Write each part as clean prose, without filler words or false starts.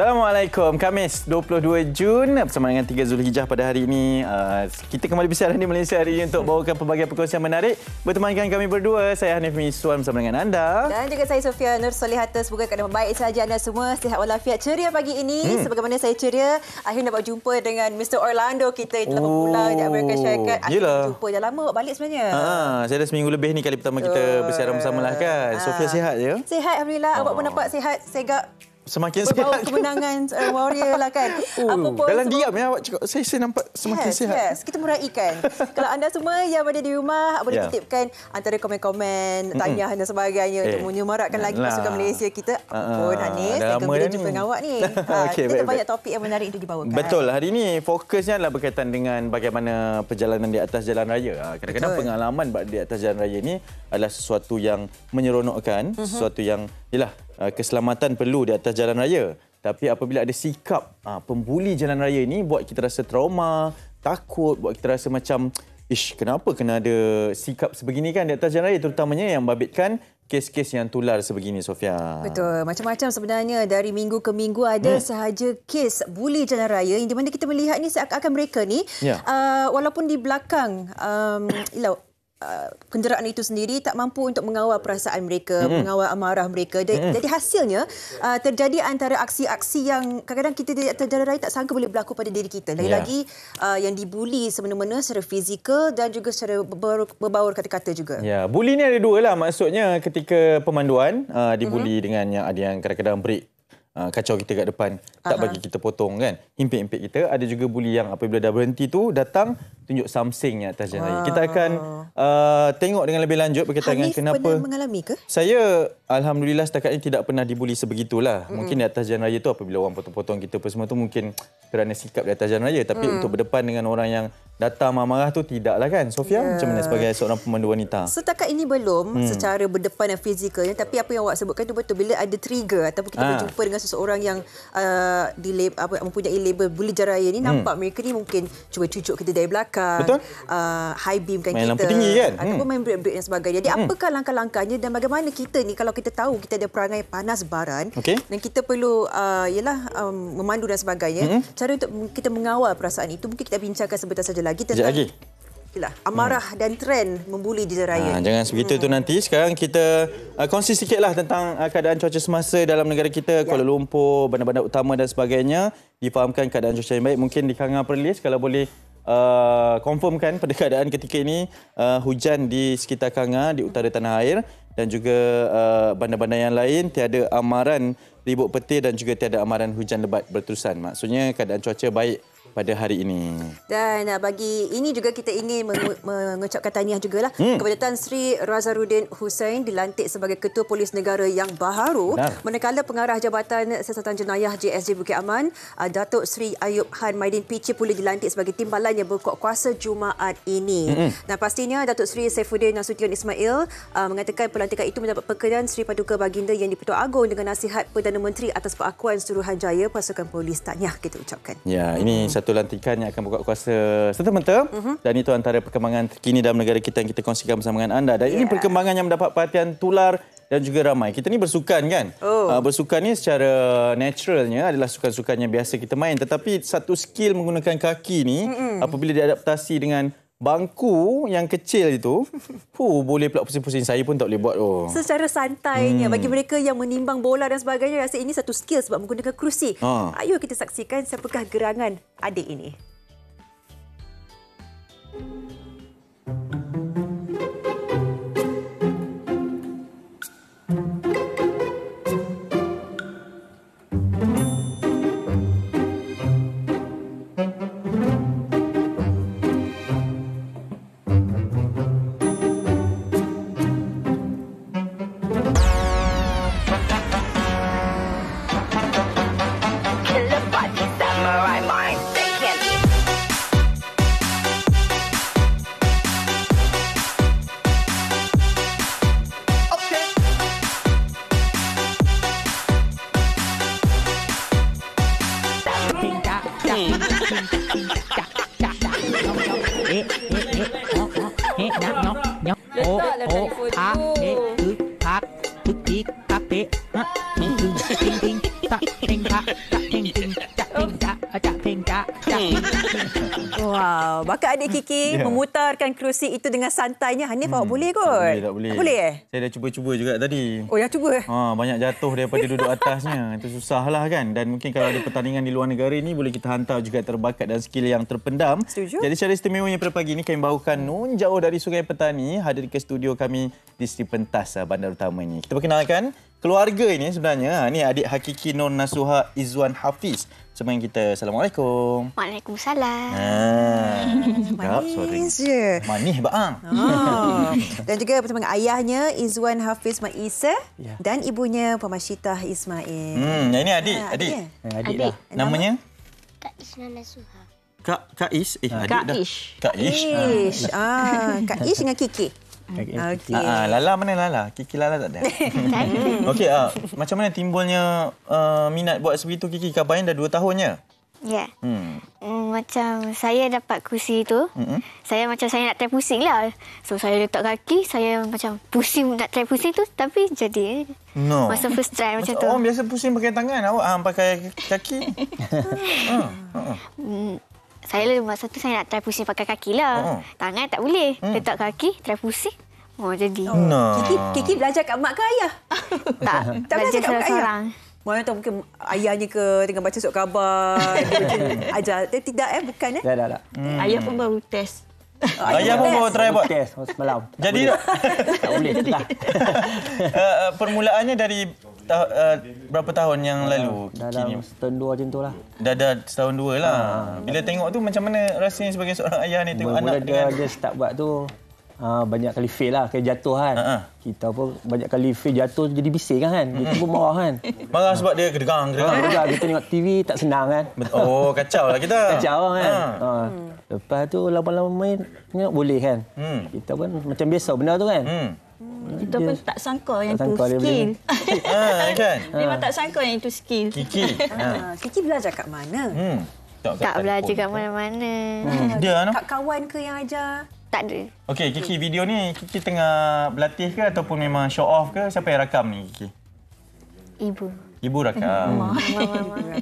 Assalamualaikum. Khamis 22 Jun bersama dengan 3 Zulhijjah pada hari ini. Kita kembali bersiaran di Malaysia hari ini untuk bawakan pelbagai perkongsian menarik. Bertemankan kami berdua, saya Hanif Miswan bersama dengan anda. Dan juga saya Sofia Nur Solihata. Semoga keadaan baik sahaja anda semua. Sihat walafiat, ceria pagi ini. Sebagaimana saya ceria, akhirnya dapat jumpa dengan Mr. Orlando kita yang telah berpulang di Amerika Syarikat. Akhirnya jumpa. Dah lama balik sebenarnya. Saya dah seminggu lebih ni kali pertama kita bersiaran bersama lah kan. Sofia sihat je? Sihat, Alhamdulillah. Awak pun nampak sihat, segak. Semakin berbawa sihat. Kemenangan warrior lah kan. Apapun dalam diam ya awak cakap, saya nampak semakin sihat. Yes, kita meraihkan. Kalau anda semua yang berada di rumah, boleh titipkan antara komen-komen, tanya dan sebagainya untuk menyemarakkan lagi pasukan Malaysia kita. Ampun Hanif, saya gembira jumpa dengan awak ni. Kita banyak topik yang menarik untuk dibawakan. Betul, hari ini fokusnya adalah berkaitan dengan bagaimana perjalanan di atas jalan raya. Kadang-kadang pengalaman di atas jalan raya ini adalah sesuatu yang menyeronokkan, sesuatu yang keselamatan perlu di atas jalan raya. Tapi apabila ada sikap pembuli jalan raya ini buat kita rasa trauma, takut, buat kita rasa macam kenapa kena ada sikap sebegini kan di atas jalan raya, terutamanya yang membabitkan kes-kes yang tular sebegini, Sofia. Betul. Macam-macam sebenarnya dari minggu ke minggu ada sahaja kes buli jalan raya yang di mana kita melihat ni seakan-akan mereka ni walaupun di belakang kenderaan itu sendiri tak mampu untuk mengawal perasaan mereka, mengawal amarah mereka. Jadi hasilnya terjadi antara aksi-aksi yang kadang-kadang kita di atas jalan raya tak sangka boleh berlaku pada diri kita. Lagi-lagi yang dibuli semena-mena secara fizikal dan juga secara berbaur kata-kata juga. Ya, buli ni ada dua lah. Maksudnya ketika pemanduan dibuli dengan yang ada yang kadang-kadang break. Kacau kita kat depan, tak bagi kita potong kan, himpit-himpit kita. Ada juga buli yang apabila dah berhenti tu datang tunjuk something atas jalan raya. Kita akan tengok dengan lebih lanjut berkaitan dengan kenapa. Pernah mengalami ke? Saya alhamdulillah setakat ini tidak pernah dibuli sebegitulah. Mungkin di atas jalan raya tu apabila orang potong-potong kita apa semua tu mungkin kerana sikap di atas jalan raya, tapi untuk berdepan dengan orang yang datang marah-marah tu tidaklah kan, Sofia? Macam mana sebagai seorang pemandu wanita? Setakat ini belum secara berdepan dan fizikalnya, tapi apa yang awak sebutkan tu betul. Bila ada trigger ataupun kita berjumpa dengan seseorang yang mempunyai label buli jalan raya ni, nampak mereka ni mungkin cuba cucuk kita dari belakang, high beamkan main kita, lampu tinggi kan, ataupun main break-break dan sebagainya. Jadi apakah langkah-langkahnya dan bagaimana kita ni kalau kita tahu kita ada perangai panas baran dan kita perlu memandu dan sebagainya, cara untuk kita mengawal perasaan itu mungkin kita bincangkan sebentar saja lagi tentang amarah dan trend membuli di jalan raya. Jangan sebegitu tu nanti. Sekarang kita kongsi sikitlah tentang keadaan cuaca semasa dalam negara kita, Kuala Lumpur, bandar-bandar utama dan sebagainya. Difahamkan keadaan cuaca yang baik. Mungkin di Kanga Perlis kalau boleh confirmkan pada keadaan ketika ini hujan di sekitar Kanga, di utara tanah air, dan juga bandar-bandar yang lain tiada amaran ribut petir dan juga tiada amaran hujan lebat berterusan. Maksudnya keadaan cuaca baik pada hari ini. Dan bagi ini juga kita ingin mengucapkan tahniah jugalah kepada Tan Sri Razarudin Hussein dilantik sebagai Ketua Polis Negara yang baharu. Manakala Pengarah Jabatan Siasatan Jenayah JSJ Bukit Aman, Datuk Sri Ayub Han Maidin PC pula dilantik sebagai timbalan yang berkuat kuasa Jumaat ini. Dan pastinya Datuk Sri Saifuddin Nasution Ismail mengatakan pelantikan itu mendapat perkenan Sri Paduka Baginda Yang di-Pertuan Agong dengan nasihat Perdana Menteri atas pengakuan Suruhanjaya Pasukan Polis. Tahniah kita ucapkan. Ya, ini satu lantikan yang akan berkuat kuasa serta-merta dan itu antara perkembangan terkini dalam negara kita yang kita kongsikan bersama dengan anda. Dan ini perkembangan yang mendapat perhatian tular dan juga ramai. Kita ni bersukan kan? Bersukan ni secara naturalnya adalah sukan-sukan yang biasa kita main, tetapi satu skill menggunakan kaki ni apabila diadaptasi dengan bangku yang kecil itu, boleh pula pusing-pusing. Saya pun tak boleh buat. Secara santainya, bagi mereka yang menimbang bola dan sebagainya, rasa ini satu skill sebab menggunakan kerusi. Ayo kita saksikan siapakah gerangan adik ini. Bakat adik Kiki memutarkan kerusi itu dengan santainya. Hanif, awak boleh kot? Tak boleh. Tak boleh Saya dah cuba-cuba juga tadi. Oh, dah cuba? Banyak jatuh daripada duduk atasnya. Itu susah lah kan. Dan mungkin kalau ada pertandingan di luar negara ni, boleh kita hantar juga terbakat dan skill yang terpendam. Setuju. Jadi secara istimewanya pada pagi ini, kami bawakan nun jauh dari Sungai Petani hadir ke studio kami di Sri Pentas Bandar Utama ini. Kita perkenalkan keluarga ini sebenarnya. Ni adik hakiki Nur Nasuha Izwan Hafiz. Sama kita. Assalamualaikum. Waalaikumsalam. Manis je. Manis baang. Dan juga bersama dengan ayahnya Izwan Hafiz Mak Isa dan ibunya Puan Masyitah Ismail. Yang ini adik. Adik. Adik Dah. Namanya? Kak Isna Nasuha. Kak Is. Adik Kak dah. Ish. Kak Ish. Kak Ish dengan Kiki. Okey. Lala mana Lala? Kiki Lala tak ada. Okey, macam mana timbulnya minat buat sebegitu Kiki? Kabarnya dah 2 tahunnya. Ya. Macam saya dapat kursi tu, saya nak try pusing lah. So saya letak kaki, saya macam pusing nak try pusing tu, tapi jadi No. masa first try macam tu. Orang biasa pusing pakai tangan, awak pakai kaki. Saya masa tu saya nak try pusing pakai kaki lah. Tangan tak boleh. Letak kaki, try pusing. Jadi. No. Kiki belajar kat mak ke ayah? Tak belajar kat mak ayah? seorang. Mana tahu mungkin ayahnya ke tengah baca surat khabar. Dia macam ajar. Tidak bukan Tak. Ayah pun baru test. Ayah pun bawa try buat. Test semalam. Jadi Tak boleh. Tak. permulaannya dari berapa tahun yang lalu? Dalam setahun 2 macam tu lah. Dah setahun 2 lah. Bila tengok tu macam mana rasanya sebagai seorang ayah ni tengok Mula-mula anak dengan dia start buat tu, banyak kali fail lah, kena jatuh kan. Kita pun banyak kali fail, jatuh jadi bising kan. Kita pun marah kan. marah sebab dia gedegang. Kita tengok TV tak senang kan. Oh, kacau lah kita. Kacau kan. Lepas tu lama-lama main, tengok boleh kan. Kita pun macam biasa benda tu kan. Kita pun tak sangka yang Tak tu sangka dia skill. Kan? Memang tak sangka yang itu skill. Kiki. Kiki belajar kat mana? Tak belajar kat mana-mana. Dia Kat kawan ke yang ajar? Tak ada. Okey, Kiki, video ni Kiki tengah berlatih ke ataupun memang show off ke? Siapa yang rakam ni, Kiki? Ibu. Ibu rakam.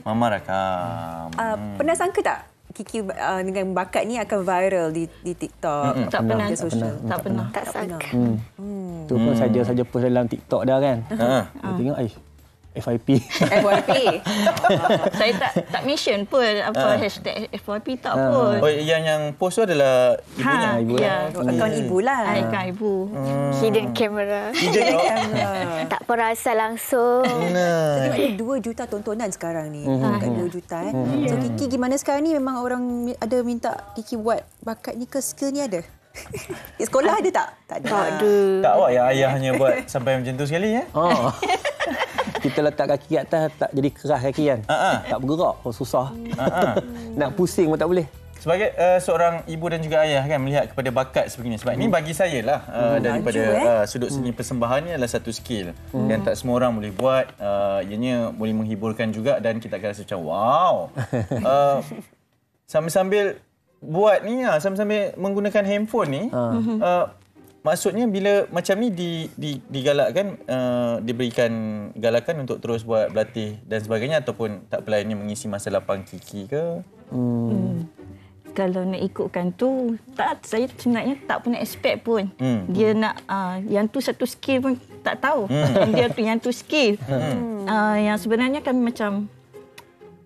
Mama rakam. Pernah sangka tak Kiki dengan bakat ni akan viral di TikTok? Tak pernah. Media sosial? Tak pernah. Tak sangka. Tu pun saja push dalam TikTok dah kan. Kita tengok FYP. FYP. Saya tak mention pun apa hashtag FYP tak pun. Oh, yang post tu adalah ibunya? Ibu Ya. Akaun ibu lah. Akaun ibu. Hidden camera. Tak perasan langsung. Tengok ada 2 juta tontonan sekarang ni. Dekat 2 juta. So Kiki gimana sekarang ni? Memang orang ada minta Kiki buat bakat ni ke skill ni ada? Di sekolah ada tak? Tak ada. Tak awak yang ayahnya buat sampai macam tu sekali ya? Kita letak kaki kat atas, tak jadi keras kaki kan. Tak bergerak, susah. Nak pusing pun tak boleh. Sebagai seorang ibu dan juga ayah kan melihat kepada bakat sebegini. Sebab ini bagi saya lah daripada sudut seni persembahan ni adalah satu skill yang tak semua orang boleh buat. Ianya boleh menghiburkan juga dan kita akan rasa macam wow. Sambil-sambil buat ni lah, sambil-sambil menggunakan handphone ni. Maksudnya bila macam ni digalakkan, diberikan galakan untuk terus buat berlatih dan sebagainya ataupun tak apalah ini mengisi masa lapang Kiki ke? Kalau nak ikutkan tu, saya sebenarnya tak pernah expect pun. Dia nak, yang tu satu skill pun tak tahu. Yang tu skill. Yang sebenarnya kan macam,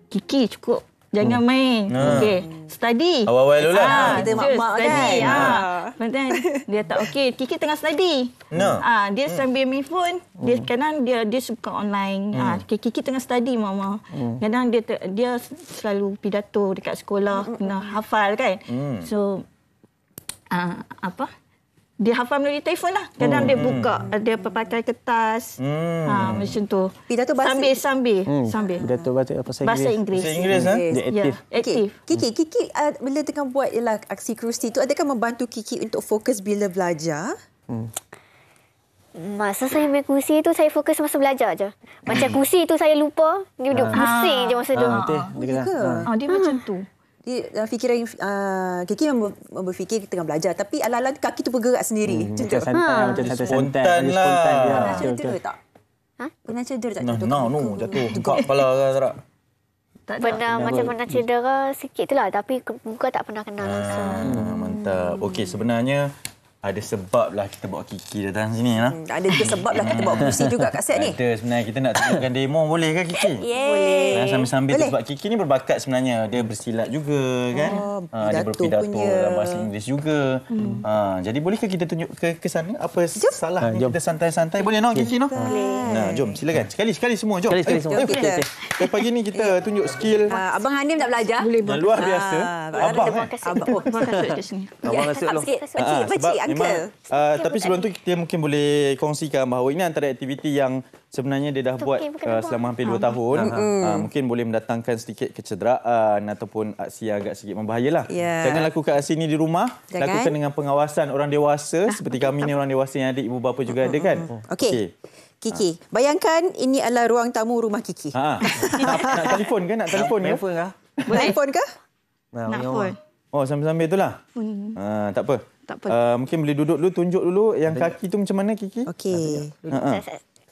Kiki cukup. Jangan main. Okey, study. Awal-awal dulu lah. Kita mak-mak kan. Then dia tak okey, Kiki tengah study. Dia sambil main phone, dia kadang dia suka online. Kiki tengah study mama. Kadang dia selalu pidato dekat sekolah, kena hafal kan. So dia hafal melalui telefon lah. Kadang dia buka, dia pakai kertas. Macam tu. Pidato bahasa Sambil. Pidato Bahasa Inggeris. Bahasa Inggeris Dia aktif. Aktif. Kiki bila tengah buat ialah aksi kerusi tu, adakah membantu Kiki untuk fokus bila belajar? Masa saya main kursi tu, saya fokus masa belajar je. Macam kursi tu saya lupa, dia duduk pusing je masa tu. Dia macam tu. Fikiran Kiki memang berfikir tengah belajar, tapi ala-ala kaki tu bergerak sendiri. Macam santai, macam santai-santai. Spontan lah. Pernah cedera tak? Pernah cedera tak? No, jatuh. Buka kepala ke tak? Tak ada. Pernah macam pernah cedera sikit tu lah. Tapi muka tak pernah kenal langsung. Mantap. Okey, sebenarnya ada sebab lah kita bawa Kiki datang sini lah. Ada juga sebab lah kita bawa puisi juga Kak Set ni. Ada sebenarnya. Kita nak tunjukkan demo, boleh ke Kiki? Boleh. Sambil-sambil tu, sebab Kiki ni berbakat sebenarnya. Dia bersilat juga kan. Dia berpidato dalam bahasa Inggeris juga. Jadi bolehkah kita tunjuk ke sana? Apa salah ni? Kita santai-santai. Boleh no Kiki no? Boleh. Nah, jom silakan. Sekali semua jom. Sekali semua. Pagi ni kita tunjuk skill. Abang Hanim tak belajar? Boleh Yang luar biasa. Abang Terima kasih. Abang kasut ke sini. Abang kasut dulu. Pakcik, uncle. Tapi sebelum tu kita mungkin boleh kongsikan bahawa ini antara aktiviti yang sebenarnya dia dah buat selama hampir 2 tahun. Mungkin boleh mendatangkan sedikit kecederaan ataupun aksi yang agak sedikit membahayalah. Jangan lakukan aksi ini di rumah. Lakukan dengan pengawasan orang dewasa seperti kami ni orang dewasa yang ada ibu bapa juga ada kan. Okey. Kiki, bayangkan ini adalah ruang tamu rumah Kiki. Nak telefon ke? Nak telefon ke? Telefon ke? Nak pun. Oh, sambil-sambil itulah. Tak apa. Tak apa. Mungkin boleh duduk dulu, tunjuk dulu yang kaki tu macam mana Kiki? Okey.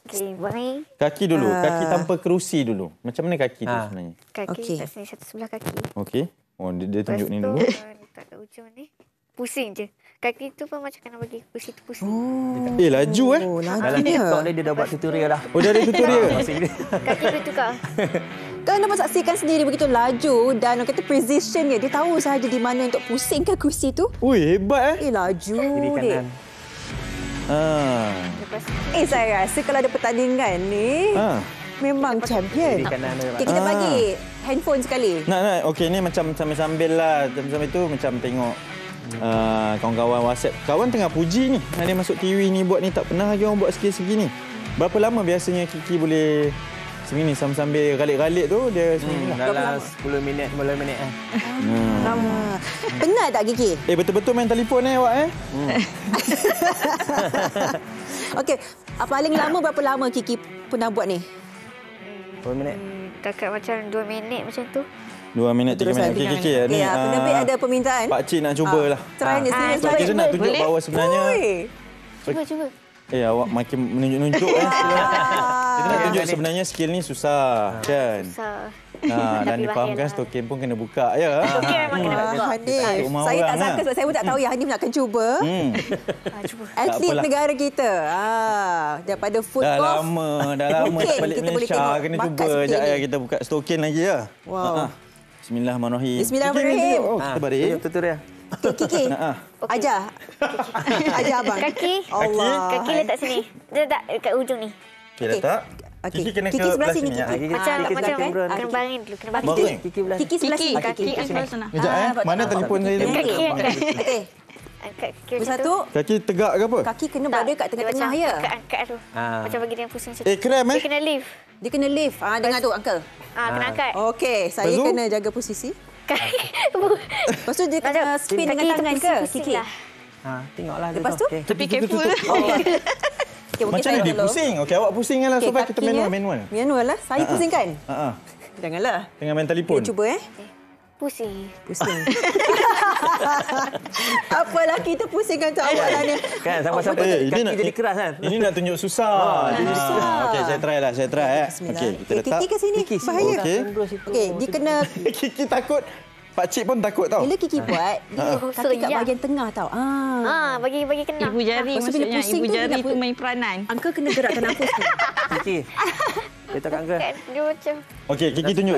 Okey, baik. Kaki dulu, kaki tanpa kerusi dulu. Macam mana kaki tu sebenarnya? Kaki kat sini, satu sebelah kaki. Okey. Oh, dia tunjuk ni dulu. Letak kat ujung ni. Pusing je. Kaki tu pun macam kena bagi kursi tu pusing. Laju Dalam TikTok dia dah buat tutorial dah. Oh, dia ada tutorial. Kaki boleh tukar. Kan dapat saksikan sendiri begitu laju dan orang kata precisionnya. Dia tahu sahaja di mana untuk pusingkan kursi tu. Ui, hebat Laju Kiri dia. kanan. Lepas Saya rasa kalau ada pertandingan ni, memang champion. Kiri kanan dia. Okay, kita bagi handphone sekali. Nak. Okey, ni macam sambil-sambil lah. Sambil tu macam tengok kawan-kawan WhatsApp. Kawan tengah puji ni. Ada masuk TV ni buat ni. Tak pernah lagi orang buat skill segini. Berapa lama biasanya Kiki boleh segini sambil galik-galik tu dia segini lah. Dalam 10 minit, 15 minit. Lama. Penat tak Kiki? Betul-betul main telefon awak Okey, paling lama berapa lama Kiki pernah buat ni? 10 minit. Dekat macam 2 minit macam tu. 2 minit, 3 minit. Okey, Kiki ni. Penebik ada permintaan. Pakcik nak cubalah. Try ni sini. Sebab kita nak tunjuk bahawa sebenarnya Cuba. awak makin menunjuk-nunjuk Kita nak tunjuk sebenarnya skill ni susah kan. Dan difahamkan stokin pun kena buka ya. Stokin memang kena buka. Hanif, saya tak sangka sebab saya pun tak tahu yang Hanif nak akan cuba. Cuba. Atlet negara kita. Daripada Dah football. lama tak balik kita boleh Malaysia. tengok Kena bakat cuba seperti sekejap ini. ya. Kita buka stokin lagi ya. Wow. Bismillahirrahmanirrahim. Bismillahirrahmanirrahim. Kita barik. Tunjuk tutorial. Kiki, ajar. Ajar abang. Kaki. Allah. Kaki letak sini. Dia letak kat ujung ni. Okey, letak. Okey. Kiki kena Kiki ke sebelah belah sini, sini. ya. Kiki. Macam Kiki kena baring dulu. Kena baring. Baring. Kiki belah. Kiki sebelah sini. Kaki. Sana. Sekejap Mana telefon saya tu? Kaki angkat. Okey. Angkat kaki macam Bersatu. tu. Kaki tegak ke apa? Kaki kena berada kat tengah-tengah Dia ya. macam angkat tu. Macam bagi dia pusing macam tu. Kram Dia kena lift. Dia kena lift. Dengar tu uncle. Kena angkat. Okey, saya Lepas tu? kena jaga posisi. Kaki. Lepas tu dia kena spin dengan tangan ke Kiki? Lah. Tengoklah. Lepas tu? Tapi careful. Okay, Macam mana dia pusing? Okey, awak pusingkan lah supaya kita manual. Manual lah. Saya pusingkan. Janganlah. Tengah main telefon. Kita cuba Pusing. Pusing. Apalah kita pusingkan tu awak lah ni. Kan sama-sama kaki jadi keras kan. Ini nak tunjuk susah. Okey, saya try lah. Okey, kita letak. Kiki ke sini. Bahaya. Okey, dia kena Kiki takut. Pakcik pun takut tau. bila Kiki buat, dia kaki kat bahagian tengah tau. Bagi kena. Ibu jari Lepas tu bila maksudnya. pusing Ibu tu, jari nak tu main peranan. Uncle kena gerakkan nafas ni. Kiki. Letak kat Uncle. Dia macam. Okey, Kiki tunjuk.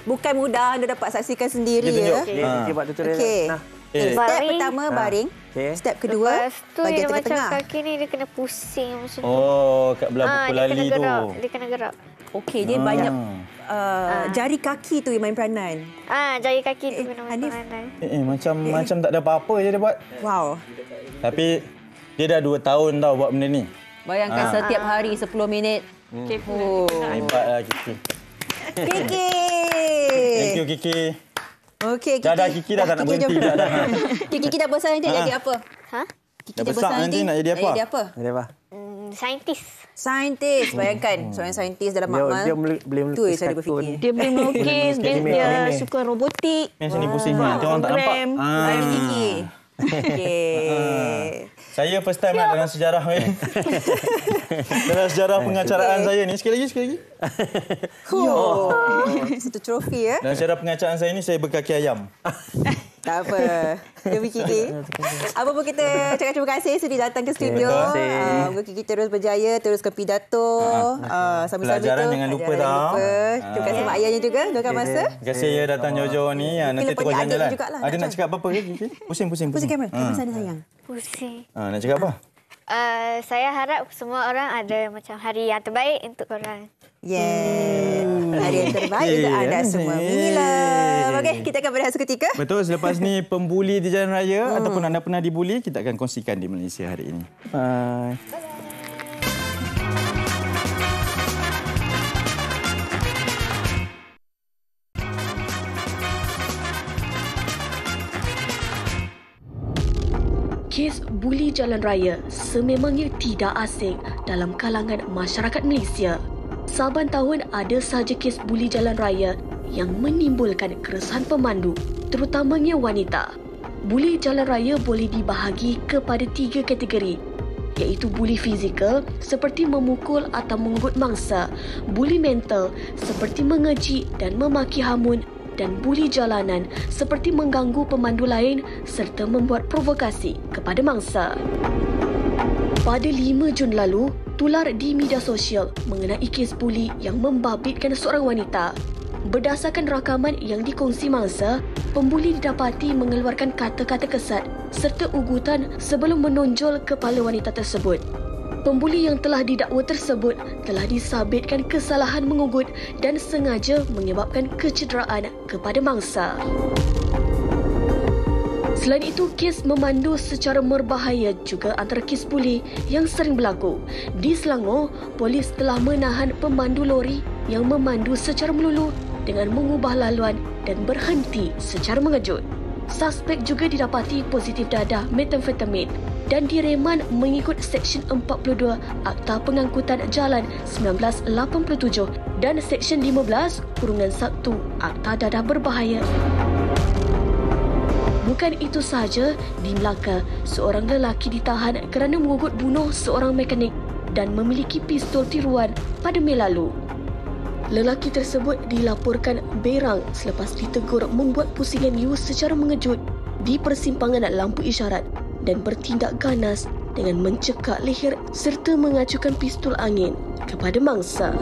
Bukan mudah anda dapat saksikan sendiri Dia tunjuk. ya. Kiki buat tutorial. Okey. Step Baring. pertama baring. Okey. Step kedua Lepas tu bahagian dia macam tengah-tengah. kaki ni dia kena pusing macam tu. Oh, kat belah buku Dia kena lali tu. gerak. Dia kena gerak. Okey, dia banyak jari kaki tu yang main peranan. Jari kaki tu kena Hanif. peranan. Macam tak ada apa-apa je dia buat. Wow. Tapi dia dah 2 tahun tau buat benda ni. Bayangkan setiap hari 10 minit. Careful. Hebatlah Kiki. Kiki. Thank you Kiki. Okey, Kiki. Dah Kiki dah tak nak berhenti dah. Kiki dah besar nanti jadi apa? Kiki Dah besar nanti nak jadi apa? Jadi apa? Jadi apa? Saintis. Saintis. Bayangkan seorang saintis dalam makmal. Dia boleh Tu melukis saya kartun. berfikir. Dia boleh melukis, dia suka robotik. Yang sini pusing ni. Nanti orang tak nampak. Baik Kiki. Okey. Saya first time dalam sejarah dalam sejarah pengacaraan saya ni. Sekali lagi. Itu trofi ya. Dan cara pengacaan saya ni saya berkaki ayam. Tak apa. Demi Kiki. Apa pun kita cakap terima kasih sudi datang ke studio. Moga Kiki terus berjaya, teruskan pidato. Sambil-sambil Pelajaran tu, jangan lupa pelajaran tau. jangan lupa. Terima kasih mak ayahnya juga. Doakan masa. Terima kasih ya datang jauh-jauh ni. Nanti terus jalan-jalan. Ada nak cakap apa ke Kiki? Pusing. Pusing kamera. Kamera sana sayang. Pusing. Nak cakap apa? Saya harap semua orang ada macam hari yang terbaik untuk korang. Hari yang terbaik untuk anda semua. Mila. Okey, kita akan berehat seketika. Betul, selepas ni pembuli di jalan raya ataupun anda pernah dibuli, kita akan kongsikan di Malaysia hari ini. Bye. Kes buli jalan raya sememangnya tidak asing dalam kalangan masyarakat Malaysia. Saban tahun ada sahaja kes buli jalan raya yang menimbulkan keresahan pemandu, terutamanya wanita. Buli jalan raya boleh dibahagi kepada 3 kategori, iaitu buli fizikal seperti memukul atau mengugut mangsa, buli mental seperti mengeji dan memaki hamun, dan buli jalanan seperti mengganggu pemandu lain serta membuat provokasi kepada mangsa. Pada 5 Jun lalu, tular di media sosial mengenai kes buli yang membabitkan seorang wanita. Berdasarkan rakaman yang dikongsi mangsa, pembuli didapati mengeluarkan kata-kata kesat serta ugutan sebelum menonjol kepala wanita tersebut. Pembuli yang telah didakwa tersebut telah disabitkan kesalahan mengugut dan sengaja menyebabkan kecederaan kepada mangsa. Selain itu, kes memandu secara berbahaya juga antara kes buli yang sering berlaku. Di Selangor, polis telah menahan pemandu lori yang memandu secara melulu dengan mengubah laluan dan berhenti secara mengejut. Suspek juga didapati positif dadah metamfetamin dan direman mengikut Seksyen 42 Akta Pengangkutan Jalan 1987 dan Seksyen 15-1 Akta Dadah Berbahaya. Bukan itu sahaja, di Melaka, seorang lelaki ditahan kerana mengugut bunuh seorang mekanik dan memiliki pistol tiruan pada Mei lalu. Lelaki tersebut dilaporkan berang selepas ditegur membuat pusingan U secara mengejut di persimpangan lampu isyarat dan bertindak ganas dengan mencekak leher serta mengacukan pistol angin kepada mangsa.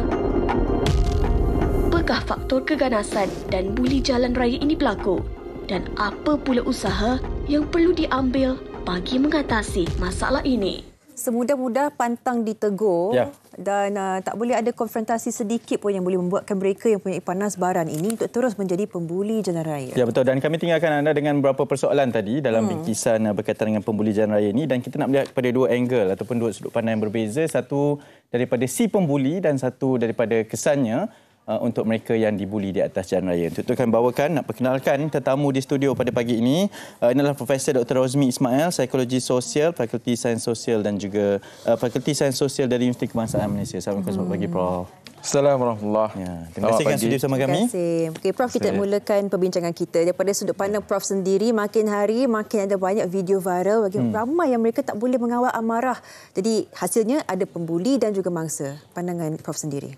Apakah faktor keganasan dan buli jalan raya ini berlaku? Dan apa pula usaha yang perlu diambil bagi mengatasi masalah ini? Semudah-mudah pantang ditegur dan tak boleh ada konfrontasi sedikit pun yang boleh membuatkan mereka yang punya panas baran ini untuk terus menjadi pembuli jalan raya. Ya, betul. Dan kami tinggalkan anda dengan beberapa persoalan tadi dalam bingkisan berkaitan dengan pembuli jalan raya ini, dan kita nak melihat kepada 2 angle ataupun 2 sudut pandang yang berbeza. Satu daripada si pembuli dan satu daripada kesannya untuk mereka yang dibuli di atas jalan raya. Untuk itu kami bawakan, nak perkenalkan tetamu di studio pada pagi ini. Inilah Profesor Dr. Rozmi Ismail, Psikologi Sosial, Fakulti Sains Sosial dan juga Fakulti Sains Sosial dari Universiti Kebangsaan Malaysia. Assalamualaikum, selamat pagi Prof. Assalamualaikum warahmatullahi. Terima kasih kerana sudi bersama kami. Terima kasih. Okay, Prof, kita mulakan perbincangan kita. Daripada sudut pandang Prof sendiri, makin hari makin ada banyak video viral bagi ramai yang mereka tak boleh mengawal amarah. Jadi hasilnya ada pembuli dan juga mangsa. Pandangan Prof sendiri.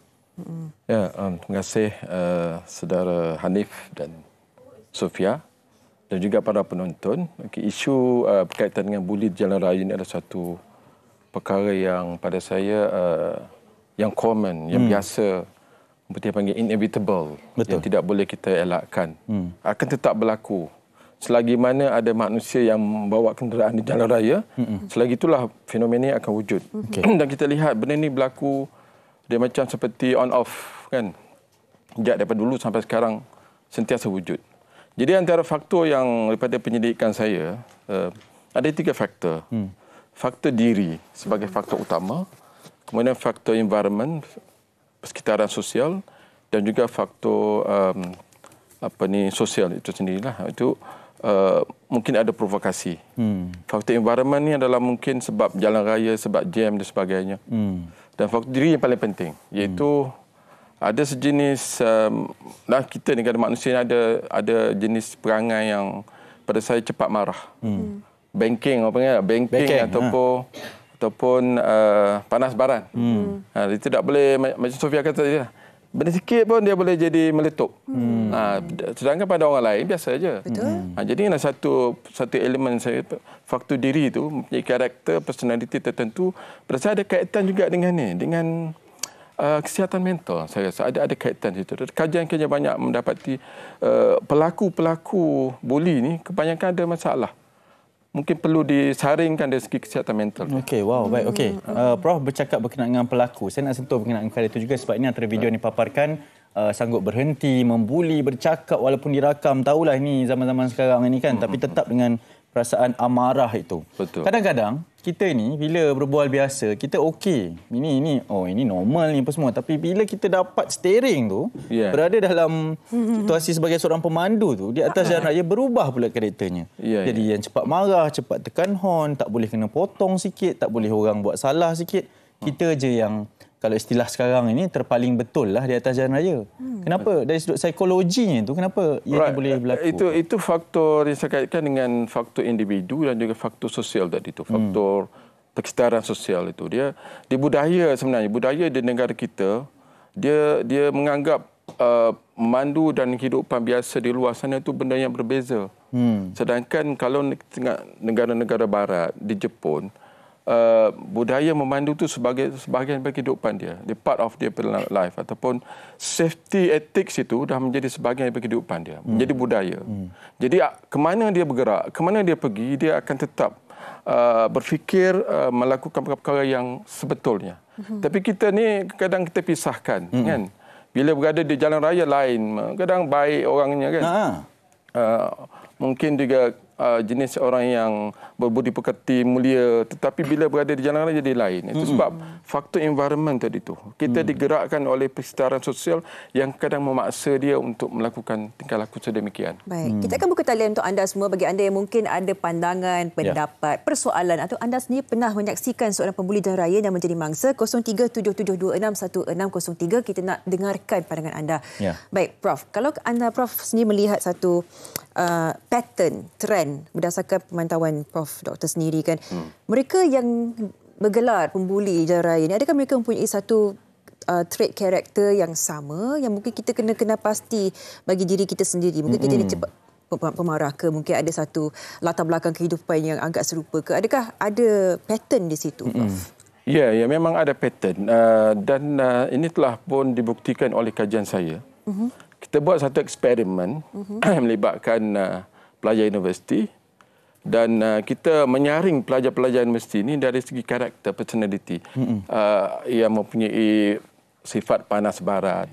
Ya, terima kasih saudara Hanif dan Sofia dan juga para penonton. Isu berkaitan dengan buli di jalan raya ini adalah satu perkara yang pada saya yang common, yang biasa, seperti yang panggil inevitable. Betul. Yang tidak boleh kita elakkan. Akan tetap berlaku. Selagi mana ada manusia yang membawa kenderaan di jalan raya, selagi itulah fenomena akan wujud. Dan kita lihat benda ini berlaku, dia macam seperti on off, kan? Sejak daripada dulu sampai sekarang sentiasa wujud. Jadi antara faktor yang daripada penyelidikan saya, ada 3 faktor. Faktor diri sebagai faktor utama, kemudian faktor environment, persekitaran sosial, dan juga faktor sosial itu sendirilah. Itu mungkin ada provokasi. Faktor environment ni adalah mungkin sebab jalan raya, sebab jam dan sebagainya. Dan faktor diri yang paling penting, iaitu ada sejenis kita negara manusia ada jenis perangai yang pada saya cepat marah. Banking ataupun panas baran. Itu tak boleh, macam Sofia kata tadi lah, benda sikit pun dia boleh jadi meletup. Sedangkan pada orang lain biasa saja. Jadi ada satu elemen saya, faktor diri itu mempunyai karakter, personality tertentu, berasa ada kaitan juga dengan dengan kesihatan mental. Saya rasa ada kaitan situ. Kajian-kajian banyak mendapati pelaku-pelaku buli ni kebanyakan ada masalah. Mungkin perlu disaringkan dari segi kesihatan mental. Okey, wow, baik. Okey, Prof bercakap berkenaan dengan pelaku. Saya nak sentuh berkenaan dengan perkara itu juga sebab ini antara video yang dipaparkan sanggup berhenti, membuli, bercakap walaupun dirakam. Tahulah ini zaman-zaman sekarang ini kan, tapi tetap dengan perasaan amarah itu. Betul. Kadang-kadang kita ni bila berbual biasa, kita okey. Ini normal ni apa semua. Tapi bila kita dapat steering tu, berada dalam situasi sebagai seorang pemandu tu, di atas jalan raya berubah pula karakternya. Jadi yang cepat marah, cepat tekan horn, tak boleh kena potong sikit, tak boleh orang buat salah sikit. Kita je yang, kalau istilah sekarang ini, terpaling betul lah di atas jalan raya. Kenapa? Dari sudut psikologinya tu, kenapa ia boleh berlaku? Itu faktor yang saya kaitkan dengan faktor individu dan juga faktor sosial tadi itu. Faktor kesetaraan sosial itu. Dia budaya sebenarnya. Budaya di negara kita, dia menganggap memandu dan kehidupan biasa di luar sana itu benda yang berbeza. Sedangkan kalau negara-negara barat, di Jepun, budaya memandu itu sebahagian dari kehidupan dia. Dia part of their life. Ataupun safety ethics itu dah menjadi sebahagian dari kehidupan dia. Menjadi budaya. Jadi kemana dia bergerak, kemana dia pergi, dia akan tetap berfikir melakukan perkara yang sebetulnya. Tapi kita ni kadang kita pisahkan. Kan? Bila berada di jalan raya lain, kadang baik orangnya kan. Mungkin juga jenis orang yang berbudi pekerti, mulia, tetapi bila berada di jalan raya dia lain. Itu sebab faktor environment tadi tu. Kita digerakkan oleh persetaraan sosial yang kadang memaksa dia untuk melakukan tingkah laku sedemikian. Baik, kita akan buka talian untuk anda semua bagi anda yang mungkin ada pandangan, pendapat, persoalan atau anda sendiri pernah menyaksikan seorang pembuli jalan raya yang menjadi mangsa. 0377261603 kita nak dengarkan pandangan anda. Baik, Prof. Kalau anda Prof sendiri melihat satu pattern, trend berdasarkan pemantauan Prof Doktor sendiri kan, mereka yang bergelar pembuli jalan raya ni, adakah mereka mempunyai satu trait karakter yang sama yang mungkin kita kena pasti bagi diri kita sendiri? Mungkin kita ni cepat pemarah ke, mungkin ada satu latar belakang kehidupan yang agak serupa ke? Adakah ada pattern di situ, Prof? Ya, memang ada pattern dan ini telah pun dibuktikan oleh kajian saya. Kita buat satu eksperimen melibatkan pelajar universiti dan kita menyaring pelajar-pelajar universiti ini dari segi karakter, personality. Yang mempunyai sifat panas baran,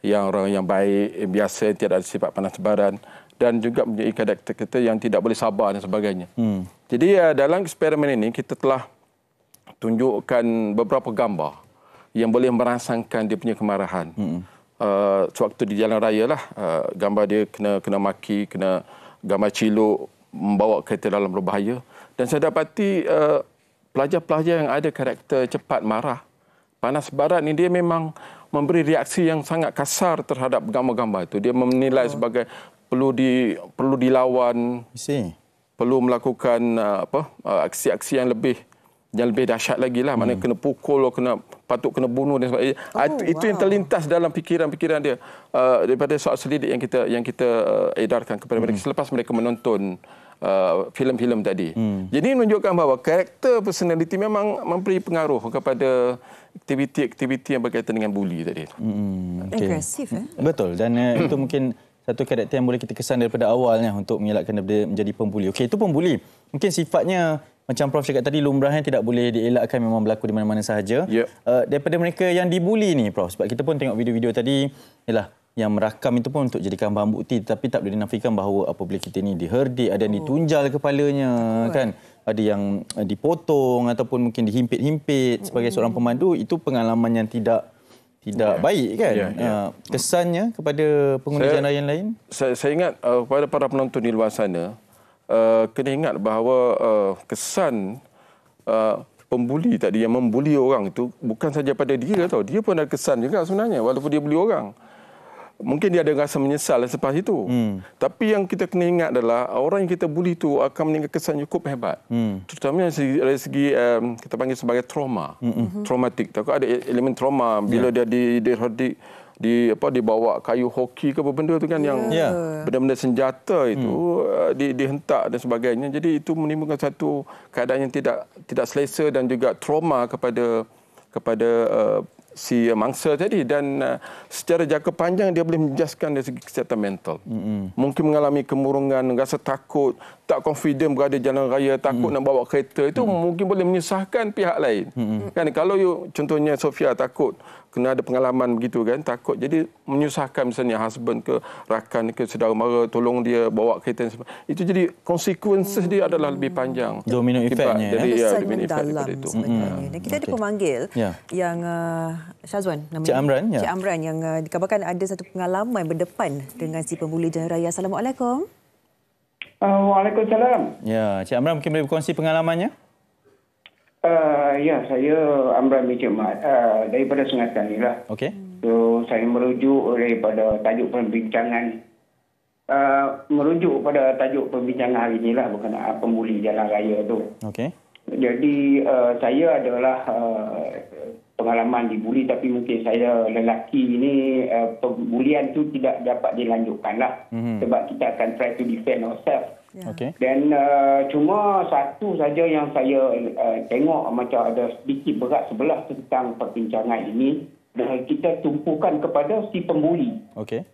yang orang yang baik, biasa, tidak ada sifat panas baran, dan juga mempunyai karakter kita yang tidak boleh sabar dan sebagainya. Jadi dalam eksperimen ini kita telah tunjukkan beberapa gambar yang boleh merangsangkan dia punya kemarahan. Sewaktu di jalan raya lah, gambar dia kena maki, kena gambar ciluk, membawa kereta dalam berbahaya. Dan saya dapati pelajar-pelajar yang ada karakter cepat marah, panas barat ni, dia memang memberi reaksi yang sangat kasar terhadap gambar-gambar itu. Dia menilai sebagai perlu dilawan, perlu melakukan aksi-aksi yang lebih dahsyat lagi lah. Maknanya kena pukul, patut kena bunuh dan sebagainya. Itu yang terlintas dalam fikiran-fikiran dia daripada soal selidik yang kita edarkan kepada mereka selepas mereka menonton filem-filem tadi. Jadi menunjukkan bahawa karakter, personality memang memberi pengaruh kepada aktiviti-aktiviti yang berkaitan dengan buli tadi. Agresif, Betul, dan itu mungkin satu karakter yang boleh kita kesan daripada awalnya untuk mengelakkan dia menjadi pembuli. Okey, itu pembuli. Mungkin sifatnya macam Prof cakap tadi, lumrahnya tidak boleh dielakkan, memang berlaku di mana-mana sahaja. Daripada mereka yang dibuli ni, Prof, sebab kita pun tengok video-video tadi, yalah, yang merakam itu pun untuk jadikan bahan bukti, tapi tak boleh dinafikan bahawa apabila kita ni diherdik, ada yang ditunjal kepalanya, kan, ada yang dipotong ataupun mungkin dihimpit-himpit sebagai seorang pemandu. Itu pengalaman yang tidak baik, kan? Kesannya kepada pengguna jalan raya lain? Saya ingat kepada para penonton di luar sana, kena ingat bahawa kesan pembuli tadi yang membuli orang itu bukan saja pada dia tau. Dia pun ada kesan juga sebenarnya walaupun dia buli orang. Mungkin dia ada rasa menyesal selepas itu. Tapi yang kita kena ingat adalah orang yang kita buli itu akan meninggalkan kesan cukup hebat. Terutama dari segi kita panggil sebagai trauma. Traumatik. Takut ada elemen trauma bila dia diherdik dibawa kayu hoki ke apa benda tu kan yang benda-benda senjata itu dihentak dan sebagainya. Jadi itu menimbulkan satu keadaan yang tidak selesa dan juga trauma kepada si mangsa tadi, dan secara jangka panjang dia boleh menjejaskan dari segi kesihatan mental. Mungkin mengalami kemurungan, rasa takut, tak confident berada di jalan raya, takut nak bawa kereta. Itu mungkin boleh menyusahkan pihak lain. Kan kalau contohnya Sofia takut kena ada pengalaman begitu kan, takut jadi menyusahkan misalnya husband ke rakan ke saudara mara tolong dia bawa kereta, itu jadi consequences dia adalah lebih panjang, domino efeknya. Jadi domino efek daripada itu sebenarnya. Dan kita ada pemanggil yang Syazwan namanya, Cik Amran, yang dikabarkan ada satu pengalaman berdepan dengan si pembuli jalan raya. Assalamualaikum. Waalaikumsalam. Ya, Cik Amran mungkin boleh berkongsi pengalamannya? Ya, saya Amran bin Cemat daripada Sungai Tani lah. Okey. So, saya merujuk daripada tajuk perbincangan. Merujuk pada tajuk perbincangan hari inilah, bukan pembuli jalan raya tu. Okey. Jadi, saya adalah pengalaman dibuli, tapi mungkin saya lelaki ini pembulian tu tidak dapat dilanjutkan lah. Sebab kita akan try to defend ourselves. Okay. Dan cuma satu saja yang saya tengok macam ada sedikit berat sebelah tentang perbincangan ini, dan kita tumpukan kepada si pembuli. Okay.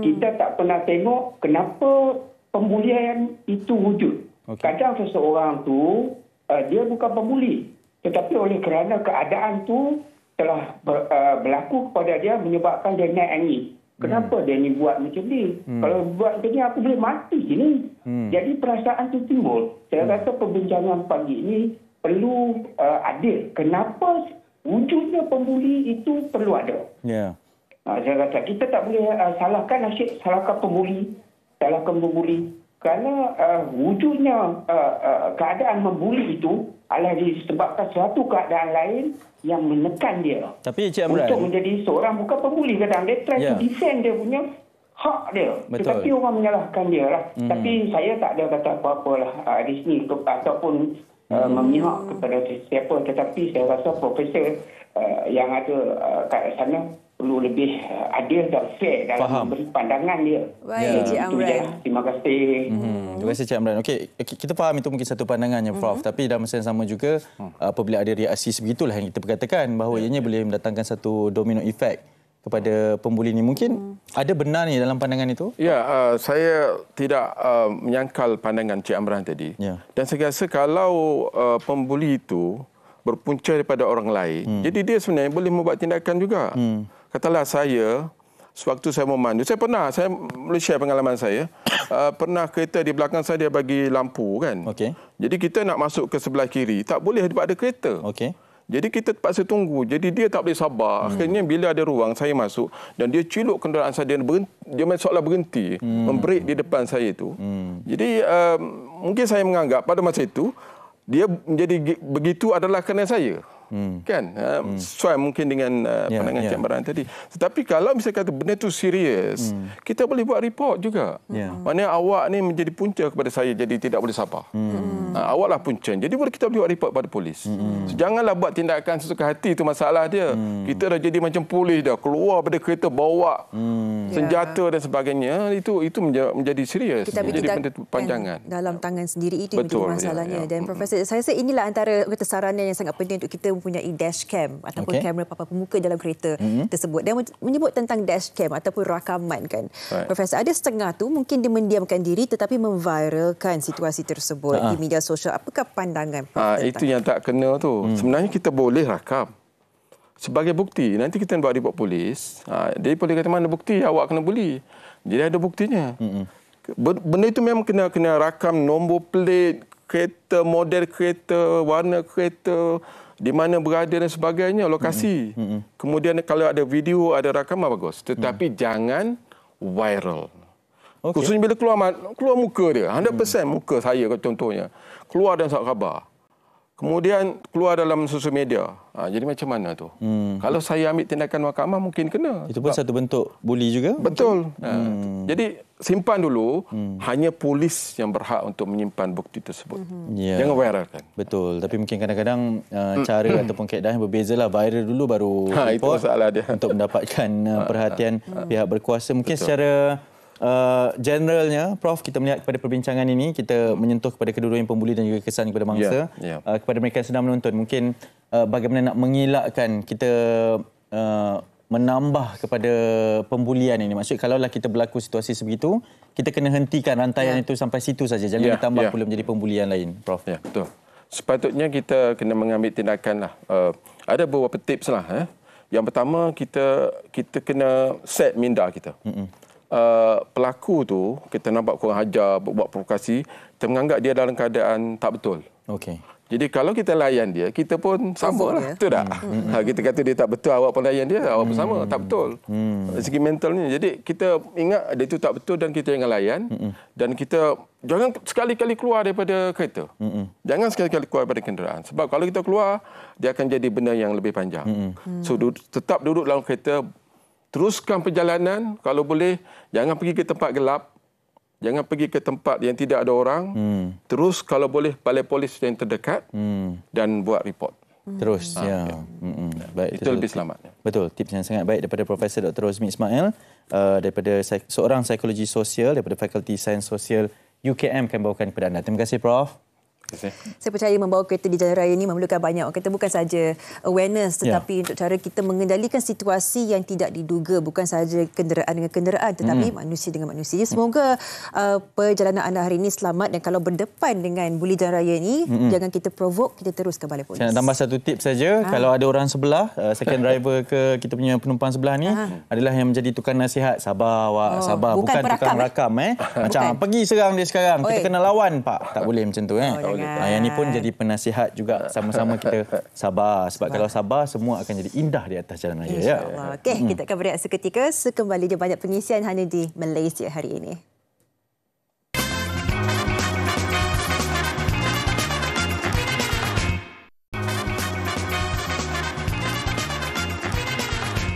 Kita tak pernah tengok kenapa pembulian itu wujud. Okay. Kadang seseorang tu dia bukan pembuli, tetapi oleh kerana keadaan tu telah berlaku kepada dia menyebabkan dia naik angin. Kenapa dia ni buat macam ni? Kalau buat macam ni aku boleh mati ni. Jadi perasaan tu timbul. Saya rasa perbincangan pagi ini perlu adil. Kenapa wujudnya pembuli itu perlu ada? Saya rasa kita tak boleh salahkan asyik, salahkan pembuli. Kerana wujudnya keadaan membuli itu adalah disebabkan suatu keadaan lain yang menekan dia. Tapi Cik Amran, untuk menjadi seorang bukan pembuli, kadang dia try to defend dia punya hak dia. Betul. Tetapi orang menyalahkan dia lah. Tapi saya tak ada kata apa-apa lah di sini ataupun memihak kepada siapa. Tetapi saya rasa profesor yang ada kat sana perlu lebih adil dan fair dalam memberi pandangan dia. Baik, Cik Amran. Terima kasih. Terima kasih Cik Amran. Okey, kita faham itu mungkin satu pandangannya Prof. Tapi dalam masa yang sama juga apabila ada reaksi sebegitulah yang kita perkatakan bahawa ianya boleh mendatangkan satu domino efek kepada pembuli ini. Mungkin ada benar ni dalam pandangan itu? Ya, saya tidak menyangkal pandangan Cik Amran tadi. Dan saya rasa kalau pembuli itu berpunca daripada orang lain, jadi dia sebenarnya boleh membuat tindakan juga. Katalah saya, sewaktu saya memandu, saya boleh share pengalaman saya, pernah kereta di belakang saya dia bagi lampu kan. Jadi kita nak masuk ke sebelah kiri, tak boleh sebab ada kereta. Jadi kita terpaksa tunggu. Jadi dia tak boleh sabar. Akhirnya bila ada ruang, saya masuk dan dia ciluk kenderaan saya, dia seolah berhenti, membrake di depan saya itu. Jadi mungkin saya menganggap pada masa itu dia menjadi begitu adalah kerana saya. Kan? Sesuai mungkin dengan pandangan Cik Amran tadi. Tetapi kalau misalnya kata benda itu serius, kita boleh buat report juga. Maknanya awak ni menjadi punca kepada saya, jadi tidak boleh sabar. Awaklah punca. Jadi kita boleh buat report pada polis. Janganlah buat tindakan sesuka hati, itu masalah dia. Kita dah jadi macam polis dah, keluar pada kereta bawa senjata dan sebagainya, itu menjadi serius. Menjadi panjangan. Dalam tangan sendiri itu menjadi masalahnya. Dan Profesor, saya rasa inilah antara saranan yang sangat penting untuk kita mempunyai dashcam ataupun kamera papan pemuka dalam kereta tersebut. Dan menyebut tentang dashcam ataupun rakaman kan. Profesor, ada setengah tu mungkin dia mendiamkan diri tetapi memviralkan situasi tersebut di media sosial. Apakah pandangan itu yang tak kena tu. Sebenarnya kita boleh rakam sebagai bukti. Nanti kita bawa report polis. Dia boleh kata mana bukti awak kena buli. Jadi ada buktinya. Benda itu memang kena rakam nombor plate kereta, model kereta, warna kereta, di mana berada dan sebagainya, lokasi. Kemudian kalau ada video, ada rakaman bagus. Tetapi jangan viral. Khususnya bila keluar muka dia. 100% muka saya contohnya. Keluar dan surat khabar. kemudian keluar dalam sosial media. Jadi macam mana tu? Kalau saya ambil tindakan mahkamah mungkin kena. Itu pun satu bentuk buli juga. Betul. Jadi simpan dulu, hanya polis yang berhak untuk menyimpan bukti tersebut. Jangan viralkan. Betul. Tapi mungkin kadang-kadang cara ataupun kaedah yang berbeza lah. Viral dulu baru itu masalah dia. Untuk mendapatkan perhatian pihak berkuasa. Mungkin secara generalnya, Prof, kita melihat kepada perbincangan ini, kita menyentuh kepada kedua-dua yang pembuli dan juga kesan kepada bangsa. Kepada mereka yang sedang menonton, mungkin bagaimana nak mengelakkan kita menambah kepada pembulian ini. Maksud kalaulah kita berlaku situasi sebegitu, kita kena hentikan rantaian itu sampai situ saja. Jangan ditambah pula menjadi pembulian lain, Prof. Ya, betul. Sepatutnya kita kena mengambil tindakan lah. Ada beberapa tips lah. Yang pertama, kita kena set minda kita. Pelaku tu kita nampak kurang ajar, buat provokasi, kita menganggap dia dalam keadaan tak betul. Okey. Jadi kalau kita layan dia, kita pun sama lah. Betul tak? Kita kata dia tak betul, awak pun layan dia, awak pun sama. Tak betul. Segi mentalnya. Jadi kita ingat dia itu tak betul dan kita jangan layan. Dan kita jangan sekali-kali keluar daripada kereta. Jangan sekali-kali keluar daripada kenderaan. Sebab kalau kita keluar, dia akan jadi benda yang lebih panjang. So tetap duduk dalam kereta, teruskan perjalanan. Kalau boleh, jangan pergi ke tempat gelap. Jangan pergi ke tempat yang tidak ada orang. Terus kalau boleh balai polis yang terdekat dan buat report. Terus, Baik, itu lebih selamat. Betul, tips yang sangat baik daripada Profesor Dr. Rosmi Ismail, daripada seorang psikologi sosial daripada Fakulti Sains Sosial UKM, kami bawakan kepada anda. Terima kasih, Prof. Saya percaya membawa kereta di jalan raya ini memerlukan banyak orang kata bukan saja awareness tetapi untuk cara kita mengendalikan situasi yang tidak diduga, bukan saja kenderaan dengan kenderaan tetapi manusia dengan manusia. Semoga perjalanan anda hari ini selamat dan kalau berdepan dengan buli jalan raya ini jangan kita provoke, kita teruskan balai polis. Saya nak tambah satu tips saja. Kalau ada orang sebelah, second driver ke kita punya penumpang sebelah ni adalah yang menjadi tukang nasihat. Sabar awak, sabar. Bukan tukang rakam. Macam pergi serang dia sekarang. Kita kena lawan, Pak. Tak boleh macam tu. Yang ni pun jadi penasihat juga, sama-sama kita sabar. Sebab kalau sabar, semua akan jadi indah di atas jalan raya. InsyaAllah. Okey, kita akan berehat seketika. Sekembali dia banyak pengisian hanya di Malaysia hari ini.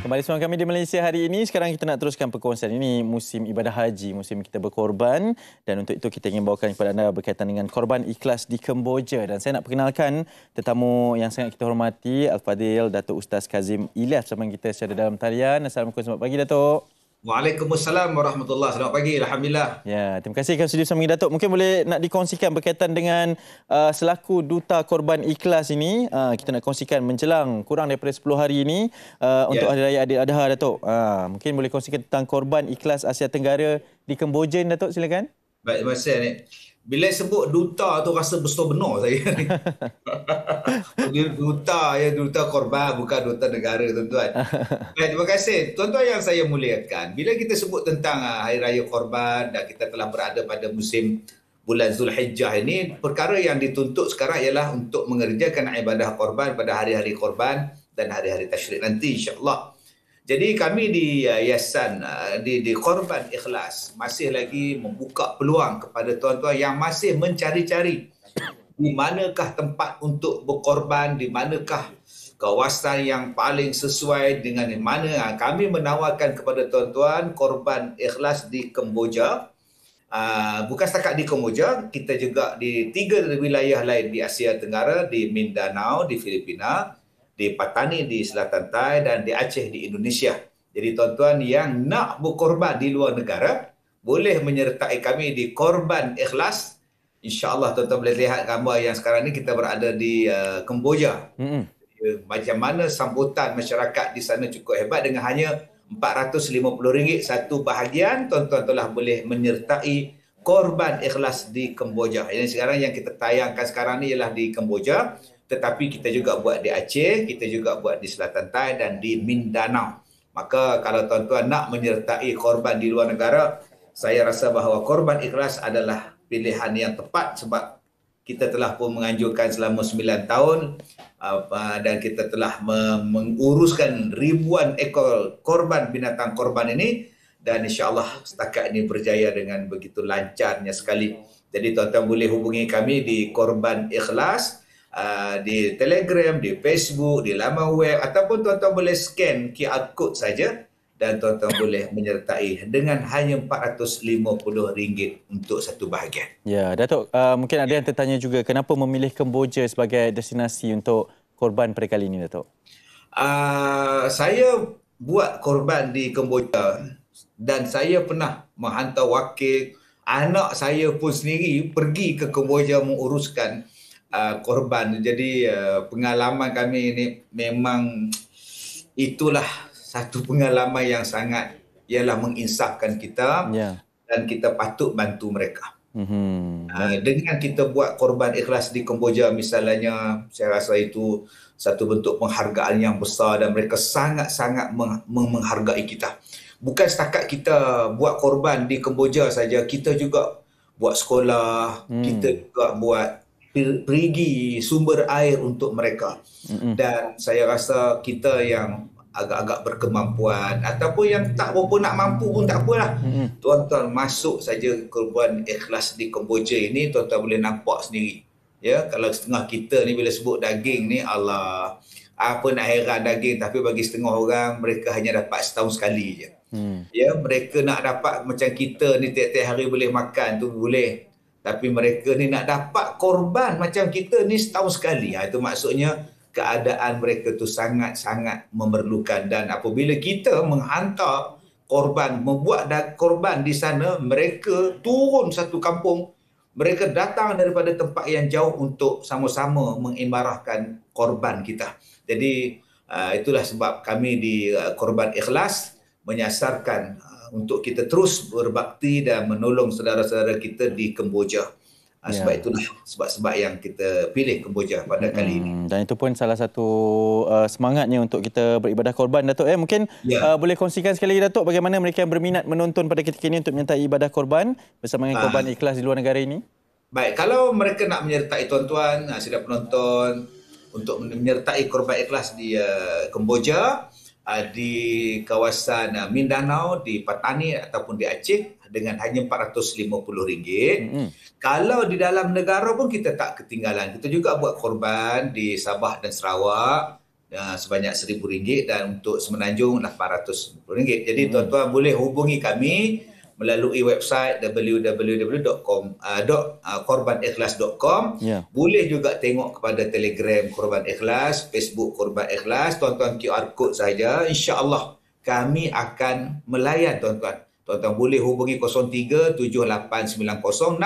Kembali bersama kami di Malaysia hari ini. Sekarang kita nak teruskan perkongsian ini. Musim ibadah haji, musim kita berkorban. Dan untuk itu kita ingin bawakan kepada anda berkaitan dengan korban ikhlas di Kemboja. Dan saya nak perkenalkan tetamu yang sangat kita hormati, Al-Fadhil Datuk Ustaz Kazim Ilyas bersama kita secara dalam talian. Assalamualaikum, selamat pagi Datuk. Waalaikumsalam warahmatullahi. Selamat pagi, alhamdulillah. Ya, terima kasih kerana sudi bersama Datuk. Mungkin boleh nak dikongsikan berkaitan dengan selaku duta korban ikhlas ini. Kita nak kongsikan menjelang kurang daripada 10 hari ini untuk Hari Raya Ailadha, Datuk. Mungkin boleh kongsikan tentang korban ikhlas Asia Tenggara di Kemboja, Datuk, silakan. Baik, terima kasih ni. Bila sebut duta tu rasa besar benar saya ni. Duta korban, bukan duta negara, tuan-tuan. Baik, terima kasih. Tuan-tuan yang saya muliakan, bila kita sebut tentang Hari Raya Korban dan kita telah berada pada musim bulan Zulhijjah ini, perkara yang dituntut sekarang ialah untuk mengerjakan ibadah korban pada hari-hari korban dan hari-hari tasyrik nanti, insya-Allah. Jadi kami di Yayasan di Korban Ikhlas masih lagi membuka peluang kepada tuan-tuan yang masih mencari-cari di manakah tempat untuk berkorban, di manakah kawasan yang paling sesuai dengan mana. Kami menawarkan kepada tuan-tuan Korban Ikhlas di Kemboja. Bukan setakat di Kemboja, kita juga di 3 wilayah lain di Asia Tenggara, di Mindanao, di Filipina, di Patani di Selatan Thai dan di Aceh di Indonesia. Jadi tuan-tuan yang nak berkorban di luar negara boleh menyertai kami di Korban Ikhlas. InsyaAllah tuan-tuan boleh lihat gambar yang sekarang ni kita berada di Kemboja. Macam mana sambutan masyarakat di sana cukup hebat dengan hanya RM450 satu bahagian, tuan-tuan telah boleh menyertai Korban Ikhlas di Kemboja. Yang sekarang yang kita tayangkan sekarang ni ialah di Kemboja. Tetapi kita juga buat di Aceh, kita juga buat di Selatan Thai dan di Mindanao. Maka kalau tuan-tuan nak menyertai korban di luar negara, saya rasa bahawa Korban Ikhlas adalah pilihan yang tepat sebab kita telah pun menganjurkan selama 9 tahun dan kita telah menguruskan ribuan ekor korban binatang korban ini dan insya-Allah setakat ini berjaya dengan begitu lancarnya sekali. Jadi tuan-tuan boleh hubungi kami di Korban Ikhlas di Telegram, di Facebook, di laman web, ataupun tuan-tuan boleh scan QR code saja dan tuan-tuan boleh menyertai dengan hanya RM450 untuk satu bahagian. Ya, Datuk, mungkin ada yang tertanya juga kenapa memilih Kemboja sebagai destinasi untuk korban pada kali ini, Datuk? Saya buat korban di Kemboja dan saya pernah menghantar wakil. Anak saya pun sendiri pergi ke Kemboja menguruskan korban. Jadi pengalaman kami ini memang itulah satu pengalaman yang sangat ialah menginsafkan kita dan kita patut bantu mereka. Dengan kita buat korban ikhlas di Kemboja misalnya, saya rasa itu satu bentuk penghargaan yang besar dan mereka sangat-sangat menghargai kita. Bukan setakat kita buat korban di Kemboja saja, kita juga buat sekolah, kita juga buat perigi sumber air untuk mereka. Dan saya rasa kita yang agak-agak berkemampuan ataupun yang tak berapa nak mampu pun tak apalah. Tuan-tuan masuk saja korban ikhlas di Kemboja ini, tuan-tuan boleh nampak sendiri. Ya, kalau setengah kita ni bila sebut daging ni, Allah, apa nak heran daging, tapi bagi setengah orang mereka hanya dapat setahun sekali je. Ya, mereka nak dapat macam kita ni tiap-tiap hari boleh makan tu boleh. Tapi mereka ni nak dapat korban macam kita ni setahun sekali. Itu maksudnya keadaan mereka tu sangat-sangat memerlukan. Dan apabila kita menghantar korban, membuat korban di sana, mereka turun satu kampung, mereka datang daripada tempat yang jauh untuk sama-sama mengimarahkan korban kita. Jadi itulah sebab kami di Korban Ikhlas menyasarkan untuk kita terus berbakti dan menolong saudara-saudara kita di Kemboja. Sebab itulah sebab-sebab yang kita pilih Kemboja pada kali ini. Dan itu pun salah satu semangatnya untuk kita beribadah korban, Datuk. Mungkin boleh kongsikan sekali lagi, Datuk, bagaimana mereka yang berminat menonton pada ketika ini untuk menyertai ibadah korban bersama dengan Korban Ikhlas di luar negara ini? Baik, kalau mereka nak menyertai tuan-tuan, sila penonton untuk menyertai Korban Ikhlas di Kemboja, di kawasan Mindanao, di Patani ataupun di Aceh dengan hanya RM450. Kalau di dalam negara pun kita tak ketinggalan. Kita juga buat korban di Sabah dan Sarawak sebanyak RM1,000 dan untuk Semenanjung RM850. Jadi tuan-tuan boleh hubungi kami melalui website www.korbanikhlas.com. Boleh juga tengok kepada Telegram Korban Ikhlas, Facebook Korban Ikhlas, tuan-tuan QR code saja. InsyaAllah kami akan melayan tuan-tuan. Tuan-tuan boleh hubungi 0378906086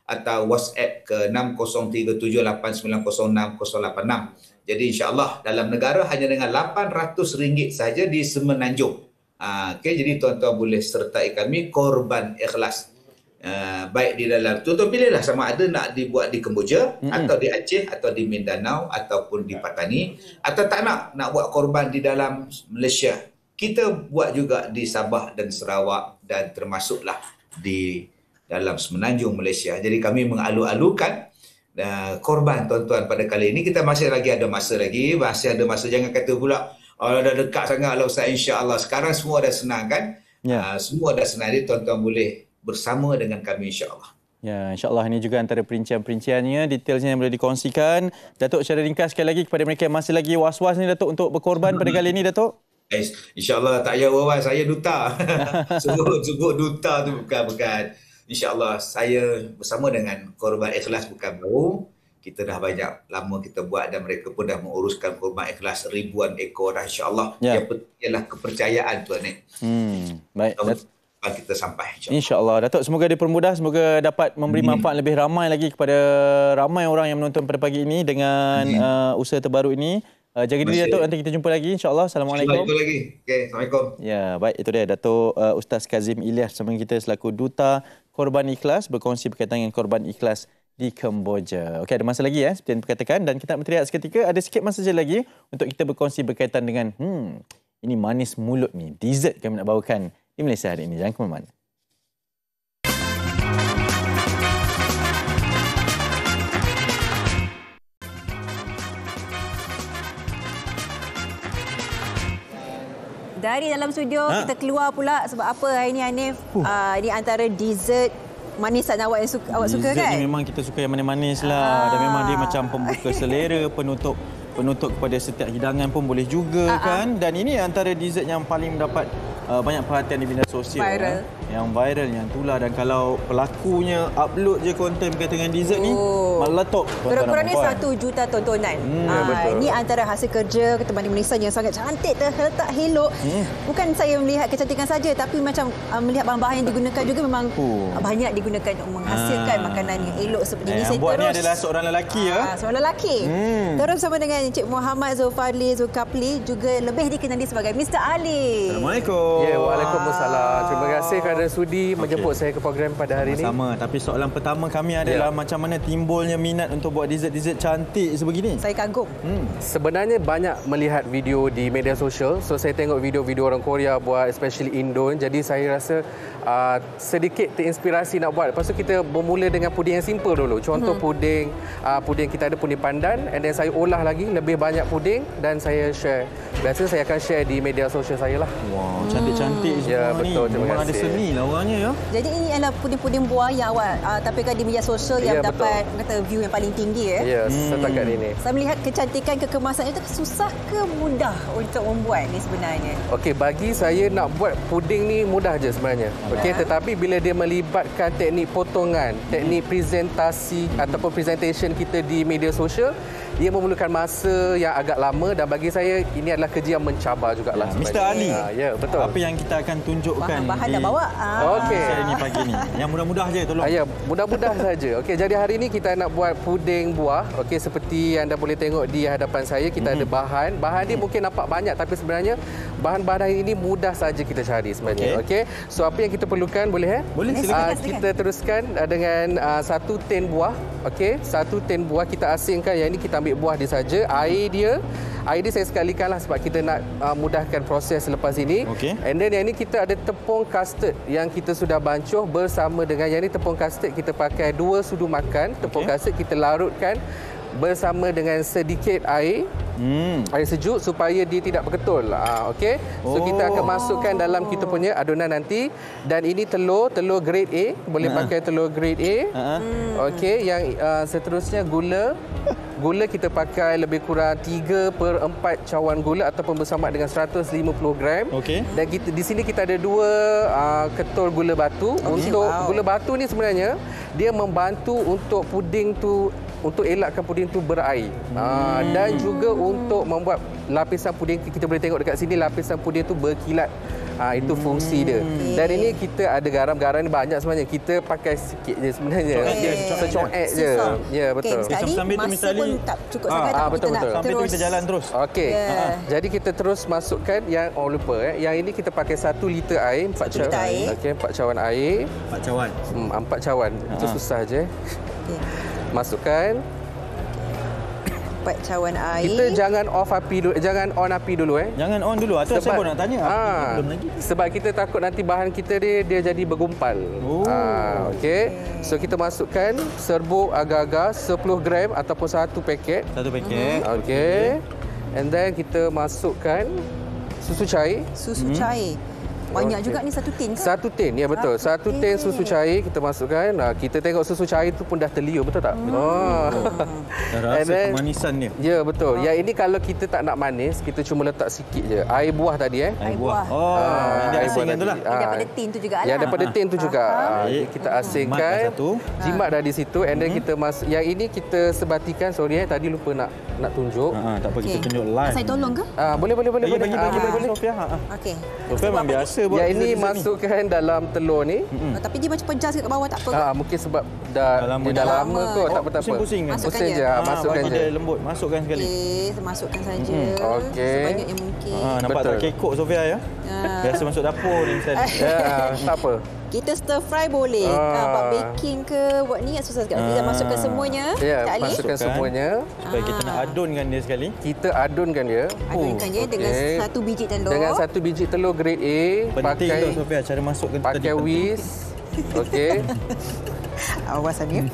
atau WhatsApp ke 6037890686. Jadi insyaAllah dalam negara hanya dengan RM800 saja di Semenanjung. Jadi tuan-tuan boleh sertai kami Korban Ikhlas. Baik di dalam, tuan-tuan pilihlah sama ada nak dibuat di Kemboja atau di Aceh atau di Mindanao ataupun di Patani, atau tak nak buat korban di dalam Malaysia. Kita buat juga di Sabah dan Sarawak dan termasuklah di dalam Semenanjung Malaysia. Jadi kami mengalu-alukan korban tuan-tuan pada kali ini. Kita masih ada masa, jangan kata pula dah dekat sangat lah Ustaz, insya-Allah. Sekarang semua dah senang kan? Semua dah senang. Jadi tuan-tuan boleh bersama dengan kami insya-Allah. Ya, insya-Allah ini juga antara perincian-perinciannya, detailsnya yang boleh dikongsikan. Datuk, secara ringkas sekali lagi kepada mereka yang masih lagi was-was ni, Datuk, untuk berkorban pada kali ini, Datuk. InsyaAllah tak payah was, saya duta. Sebut duta tu bukan. InsyaAllah saya bersama dengan Korban Ikhlas bukan baru. Kita dah banyak lama kita buat dan mereka pun dah menguruskan Korban Ikhlas ribuan ekor dah, insya-Allah. Yang penting ialah kepercayaan tuan ni. Baik. Kita sampai insya-Allah. Datuk, semoga dipermudah, semoga dapat memberi manfaat lebih ramai lagi kepada ramai orang yang menonton pada pagi ini dengan usaha terbaru ini. Jaga diri, Datuk, nanti kita jumpa lagi insya-Allah. Assalamualaikum. Jumpa lagi. Okey, assalamualaikum. Ya, baik, itu dia Datuk Ustaz Kazim Ilyas bersama kita selaku Duta Korban Ikhlas, berkongsi berkaitan dengan Korban Ikhlas di Kemboja. Okey, ada masa lagi seperti yang dikatakan, dan kita nak berteriak seketika. Ada sikit masa saja lagi untuk kita berkongsi berkaitan dengan ini manis mulut ni, dessert kami nak bawakan di Malaysia hari ini. Jangan ke mana-mana. Dari dalam studio kita keluar pula sebab apa hari ni, Hanif? Ini antara dessert manisan awak yang awak suka dessert kan? ni memang kita suka yang manis-manis lah. Dan memang dia macam pembuka selera, penutup kepada setiap hidangan pun boleh juga kan. Dan ini antara dessert yang paling mendapat banyak perhatian di media sosial. Viral. Yang viral yang itulah. Dan kalau pelakunya upload je konten berkaitan dengan dessert ni, meletup. Kurang-kurangnya 1 juta tontonan. Ini antara hasil kerja ketemani manisan yang sangat cantik, terletak elok. Bukan saya melihat kecantikan saja, tapi macam melihat bahan-bahan yang digunakan juga memang banyak digunakan untuk menghasilkan makanan yang elok seperti ini. Yang buat ni adalah seorang lelaki ya. Seorang lelaki. Terus bersama dengan Encik Muhammad Zulfarli Zulkapli, juga lebih dikenali sebagai Mr. Ali. Assalamualaikum. Ya, waalaikumsalam. Terima kasih kerana sudi menjemput saya ke program pada hari ini. Sama. Tapi soalan pertama kami adalah macam mana timbulnya minat untuk buat dessert-dessert cantik sebegini? Saya kagum. Sebenarnya banyak melihat video di media sosial. So saya tengok video-video orang Korea buat, especially Indon. Jadi saya rasa sedikit terinspirasi nak buat. Lepas tu kita bermula dengan puding yang simple dulu. Contoh puding kita ada puding pandan, and then saya olah lagi lebih banyak puding dan saya share. Biasanya saya akan share di media sosial saya lah. Wow, cantik-cantik semua ya, betul, ni. Memang ada seni lah orangnya ya. Jadi ini adalah puding-puding buah yang awak tampilkan di media sosial yang dapat kata view yang paling tinggi ya. Ya, setakat ini. Saya melihat kecantikan kekemasan itu susah ke mudah untuk membuat ni sebenarnya? Okey, bagi saya nak buat puding ni mudah je sebenarnya. Okey, tetapi bila dia melibatkan teknik potongan, teknik presentasi ataupun presentation kita di media sosial, dia memerlukan masa yang agak lama dan bagi saya ini adalah kerja yang mencabar jugalah. Mr. Ali. Ya, betul. Apa yang kita akan tunjukkan bahan di dah bawa. Okey. Ini pagi ni. Yang mudah-mudah je tolong. Ya, mudah-mudah saja. Okey, jadi hari ini kita nak buat puding buah. Okey, seperti yang anda boleh tengok di hadapan saya, kita ada bahan. Bahan ni mungkin nampak banyak tapi sebenarnya bahan-bahan ini mudah saja kita cari sebenarnya. Okey. So apa yang kita perlukan boleh Boleh, silakan. Kita teruskan dengan 1 tin buah. Okey, 1 tin buah kita asingkan. Yang ini kita ambil buah dia saja. Air dia saya sekalikanlah sebab kita nak mudahkan proses selepas ini. Okey. And then yang ini kita ada tepung custard yang kita sudah bancuh bersama dengan yang ini tepung custard kita pakai 2 sudu makan. Tepung custard kita larutkan bersama dengan sedikit air. Air sejuk supaya dia tidak berketul. Okey. So kita akan masukkan dalam kita punya adunan nanti. Dan ini telur grade A, boleh pakai telur grade A. Okey, yang seterusnya gula. Gula kita pakai lebih kurang 3/4 cawan gula ataupun bersama dengan 150 gram. Okey. Dan di sini kita ada 2 ketul gula batu. Untuk gula batu ni sebenarnya dia membantu untuk puding tu, untuk elakkan puding tu berair. Dan juga untuk membuat lapisan puding, kita boleh tengok dekat sini lapisan puding tu berkilat. Itu fungsi dia. Dan ini kita ada garam ni banyak sebenarnya. Kita pakai sikit je sebenarnya. Secoek je. Ya, betul. Sekali masa pun tak cukup sangat. Betul. Sampai tu kita jalan terus. Okey. Jadi kita terus masukkan yang lupa yang ini kita pakai 1 liter air, 4 cawan. Okey, 4 cawan air. 4 cawan. 4 cawan. Itu susah je. Masukkan 4 cawan air. Kita jangan on api dulu. Jangan on dulu. Atau saya pun nak tanya. Belum lagi. Sebab kita takut nanti bahan kita dia jadi bergumpal. Okey. So kita masukkan serbuk agar-agar 10 gram ataupun 1 paket. 1 paket. Okey. And then kita masukkan susu cair. Susu cair. Banyak juga ni 1 tin ke? 1 tin, ya betul. 1 tin susu cair kita masukkan. Kita tengok susu cair tu pun dah terliur, betul tak? Dah rasa kemanisan dia. Ya, betul. Yang ini kalau kita tak nak manis, kita cuma letak sikit je. Air buah tadi Air buah. Yang dia asingkan tu lah. Yang daripada tin tu juga lah. Yang daripada tin tu juga. Kita asingkan. Jimat dah di situ. And then kita yang ini kita sebatikan. Sorry tadi lupa nak tunjuk. Tak apa, kita tunjuk live. Saya tolong ke? Boleh. Bagi Sofia. Okey. Sofia memang biasa buat. Yang ini masukkan dalam telur ni. Tapi dia macam pejas kat bawah, tak apa. Mungkin sebab dah lama kot, tak apa. Pusing-pusing kan? Masukkan je. Masukkan je. Dia lembut. Masukkan sekali. Okey, masukkan saja. Okey. Sebanyak yang mungkin. Nampak tak kekok Sofia ya? Biasa masuk dapur ni misalnya. Tak apa. Kita stir fry boleh. Buat baking ke, buat ni susah sikit. Kita masukkan semuanya. Ya, masukkan semuanya. Supaya kita nak adunkan dia sekali. Kita adunkan dia. Adunkan dia dengan 1 biji telur. Dengan 1 biji telur grade A. Penting tu Sofia, cara masukkan pakai whisk. Okey. Awasan ni.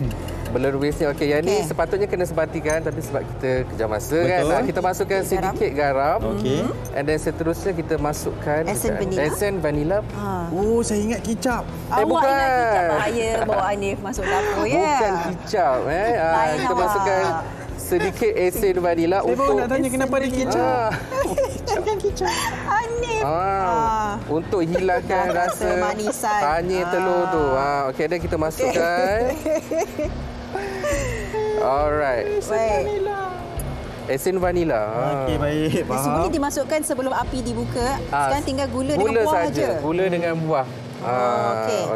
Blur waste-nya. Okey, yang ni sepatutnya kena sebatikan tapi sebab kita kejar masa kan. Kita masukkan sedikit garam. Okey. And then seterusnya kita masukkan esen vanila. Oh, saya ingat kicap. Awak ingat kicap, bahaya bawa Hanif masuk dapur ya. Bukan kicap kita masukkan sedikit esen vanila untuk nak tanya kenapa ada kicap. Bukan kicap. Hanif. Untuk hilangkan rasa manisan. tanya telur tu. Okey, dan kita masukkan. Alright. Baik. Esen vanila. Okey, baik. Faham. Semuanya dimasukkan sebelum api dibuka. Sekarang tinggal gula dengan buah saja. Gula dengan buah.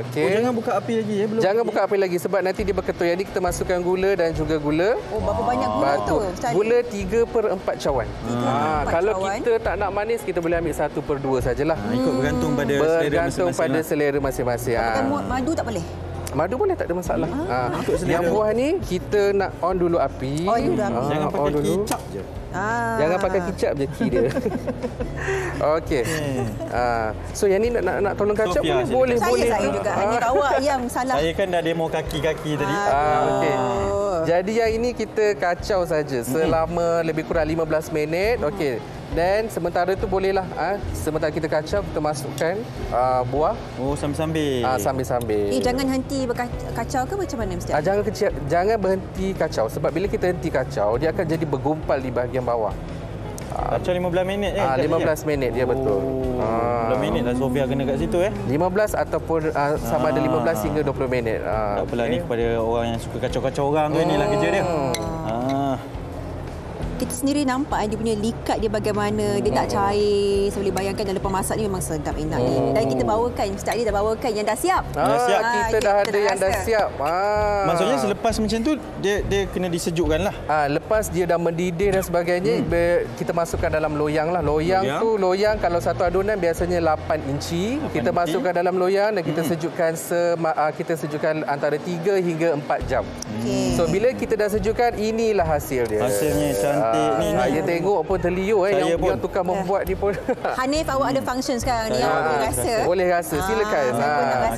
Okey. Jangan buka api lagi ya, belum. Jangan buka api lagi sebab nanti dia berketul. Yang ni kita masukkan gula dan juga gula. Berapa banyak gula tu? Gula 3/4 cawan. Kalau kita tak nak manis, kita boleh ambil 1/2 sajalah. Ikut bergantung pada selera masing-masing. Bergantung pada selera masing-masing. Madu tak boleh? Madu boleh, tak ada masalah. Yang buah ni kita nak on dulu api. Jangan pakai kicap je. Jangan pakai kicap je dia. Okey. So yang ni nak tolong kacap boleh. Saya juga. Hanya awak yang salah. Saya kan dah demo kaki-kaki tadi. Okey. Jadi yang ini kita kacau saja selama lebih kurang 15 minit. Okey. Dan sementara itu bolehlah sementara kita kacau, kita masukkan buah. Oh, sambil-sambil. Sambil-sambil. Jangan henti kacau ke macam mana mesti? Jangan berhenti kacau sebab bila kita henti kacau dia akan jadi bergumpal di bahagian bawah. Kacau 15 minit 15 minit dia betul. 15 minit lah Sofia kena kat situ 15 ataupun sama ada 15 hingga 20 minit. Tak apalah ni kepada orang yang suka kacau-kacau orang tu inilah kerja dia. Kita sendiri nampak dia punya likat dia bagaimana, dia tak cair. Saya boleh bayangkan dalam lepas masak ni memang sedap enak ni. Dan kita bawakan, Mr. Ali dah bawakan yang dah siap. Kita dah ada yang dah siap. Maksudnya selepas macam tu dia kena disejukkan lah. Lepas dia dah mendidih dan sebagainya, kita masukkan dalam loyang lah. Loyang kalau satu adunan biasanya 8 inci. Kita masukkan dalam loyang dan kita sejukkan antara 3 hingga 4 jam. So bila kita dah sejukkan, inilah hasil dia. Hasilnya cantik. Saya tengok pun terliur yang tukang membuat ni pun. Hanif, awak ada function sekarang ni. Awak boleh rasa. Boleh rasa, silakan.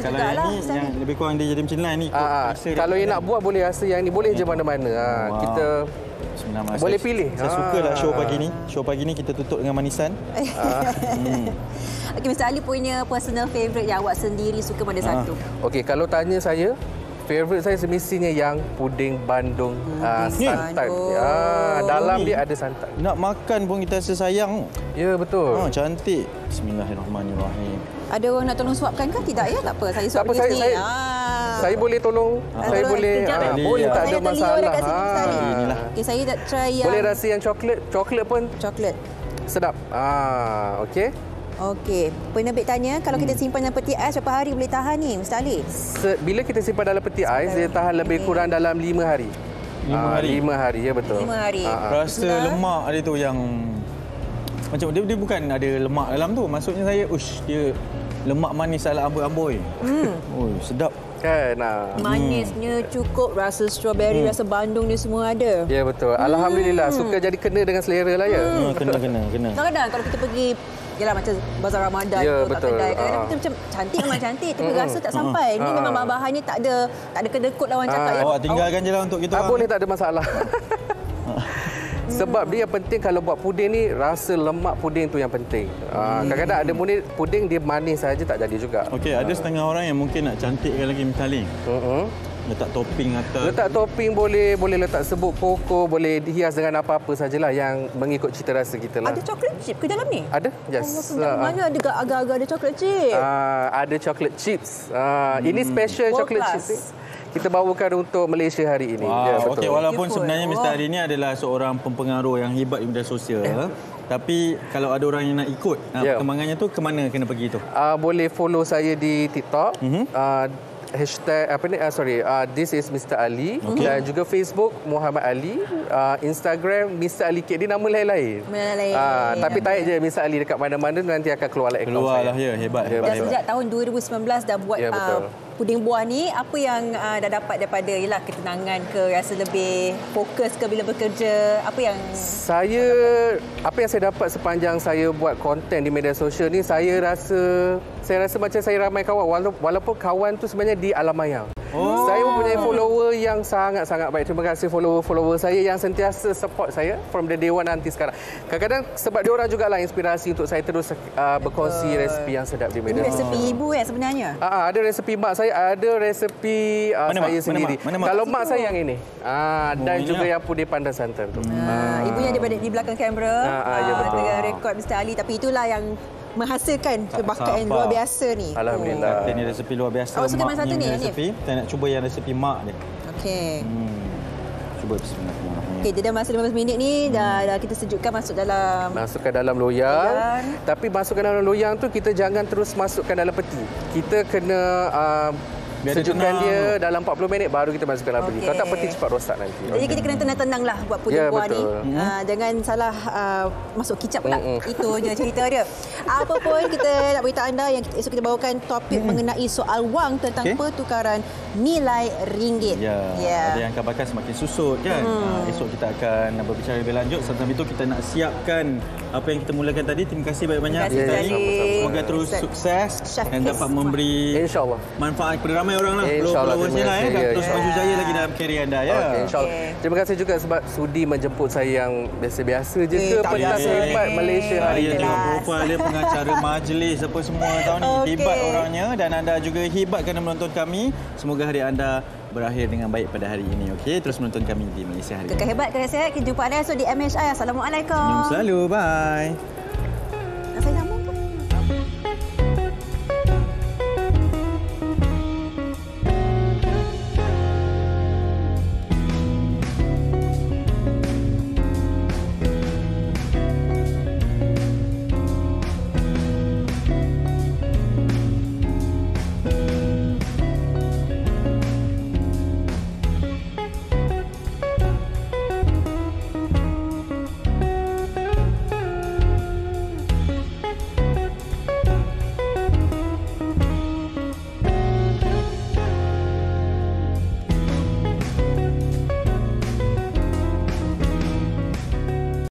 Kalau yang ni yang lebih kurang dia jadi macam ni. Kalau yang nak buat boleh rasa yang ni, boleh je mana-mana. Kita boleh pilih. Saya suka lah show pagi ni. Show pagi ni kita tutup dengan manisan. Okey, Mr. Ali punya personal favourite yang awak sendiri suka mana satu? Okey, kalau tanya saya, favourite saya semestinya yang puding Bandung santan. Dalam dia ada santan. Nak makan pun kita rasa sayang. Ya, betul. Cantik. Bismillahirrahmanirrahim. Ada orang nak tolong suapkan ke? Tidak ya? Tak apa. Saya suap di sini. Saya boleh tolong. Saya boleh. Boleh, tak ada masalah. Inilah. Okay, saya nak try yang... Boleh rasa yang coklat. Coklat pun. Coklat. Sedap. Okey. Okey. Penerbit tanya, kalau kita simpan dalam peti ais, berapa hari boleh tahan ni, Mr. Ali? Bila kita simpan dalam peti ais, dia tahan lebih kurang dalam 5 hari. 5 hari, ya betul. 5 hari. Rasa lemak dia tu yang... Macam dia bukan ada lemak dalam tu. Maksudnya saya, dia lemak manis ala amboi-amboi. Sedap. Kan? Manisnya cukup, rasa strawberry, rasa Bandung ni semua ada. Ya betul. Alhamdulillah. Suka jadi kena dengan selera lah ya. Kena. Kadang-kadang kalau kita pergi, yalah macam bazar Ramadan kat kedai, kadang-kadang kita macam cantik memang cantik tapi rasa tak sampai. Ini memang bahan-bahannya tak ada kedekut lawan cakap. Awak tinggalkan je lah untuk kita. Boleh, tak ada masalah. Sebab dia yang penting kalau buat puding ni, rasa lemak puding tu yang penting. Kadang-kadang ada puding dia manis saja tak jadi juga. Okey, ada setengah orang yang mungkin nak cantikkan lagi misalnya. Letak topping atas. Letak topping boleh letak serbuk koko, boleh dihias dengan apa-apa sajalah yang mengikut cita rasa kita lah. Ada coklat chip ke dalam ni? Ada, yes. Mana ada agak-agak ada coklat chip? Ada coklat chips. Ini special coklat chips. Kita bawakan untuk Malaysia hari ini. Ya, okey, walaupun sebenarnya Mr. Ali ni adalah seorang pempengaruh yang hebat di media sosial. Tapi kalau ada orang yang nak ikut perkembangannya tu, ke mana kena pergi tu? Boleh follow saya di TikTok. Hashtag this is Mr. Ali. Dan juga Facebook Muhammad Ali. Instagram Mr. Ali Cake. Dia nama lain-lain. Tapi tarik je Mr. Ali dekat mana-mana, nanti akan keluar akaun saya. Keluarlah ya, hebat. Dan sejak tahun 2019 dah buat puding buah ni, apa yang dah dapat daripada ketenangan ke, rasa lebih fokus ke bila bekerja, apa yang saya dapat sepanjang saya buat konten di media sosial ni, saya rasa macam saya ramai kawan, walaupun kawan tu sebenarnya di alam maya. Saya mempunyai oleh follower yang sangat-sangat baik. Terima kasih follower-follower saya yang sentiasa support saya from the day one nanti sekarang. Kadang-kadang sebab diorang jugalah inspirasi untuk saya terus berkongsi resepi yang sedap di media. Ini resepi ibu sebenarnya? Ada resepi mak saya, ada resepi saya sendiri. Kalau mak saya yang ini. Dan juga yang puding pandan santan tu. Ibunya di belakang kamera. Ya betul. Dengan rekod Mr. Ali. Tapi itulah yang menghasilkan kebakaran luar biasa ni. Alhamdulillah. Ini resepi luar biasa. Awak suka mana satu ni? Resepi. Saya nak cuba yang resepi mak dia. Okey. Cuba bismillahirrahmanirrahim. Okey, dia dah masa 15 minit ni dah kita sejukkan masukkan dalam loyang. Tapi masukkan dalam loyang tu kita jangan terus masukkan dalam peti. Kita kena sejukkan dia dalam 40 minit baru kita masukkan dalam peti. Kalau tak peti cepat rosak nanti. Jadi kita kena tenang-tenang lah buat puding buah ni. Jangan salah masuk kicap pula. Itu je cerita dia. Apa pun kita nak beritahu anda yang esok kita bawakan topik mengenai soal wang tentang pertukaran nilai ringgit. Ada yang kabarkan semakin susut kan. Esok kita akan berbicara lebih lanjut. Sambil itu kita nak siapkan apa yang kita mulakan tadi. Terima kasih banyak-banyak. Semoga terus sukses dan dapat memberi manfaat kepada ramai orang lah. Followersnya lah terus maju jaya lagi dalam karier anda InsyaAllah. Terima kasih juga sebab sudi menjemput saya yang biasa-biasa je ke pentas hebat Malaysia hari ini. Dia pengacara majlis apa semua tahun ni. Hebat orangnya dan anda juga hebat kerana menonton kami. Semoga hari anda berakhir dengan baik pada hari ini. Okey, terus menonton kami di Malaysia hari ini. Kekal hebat, kekal sihat. Kita jumpa anda esok di MHI. Assalamualaikum. Senyum selalu. Bye.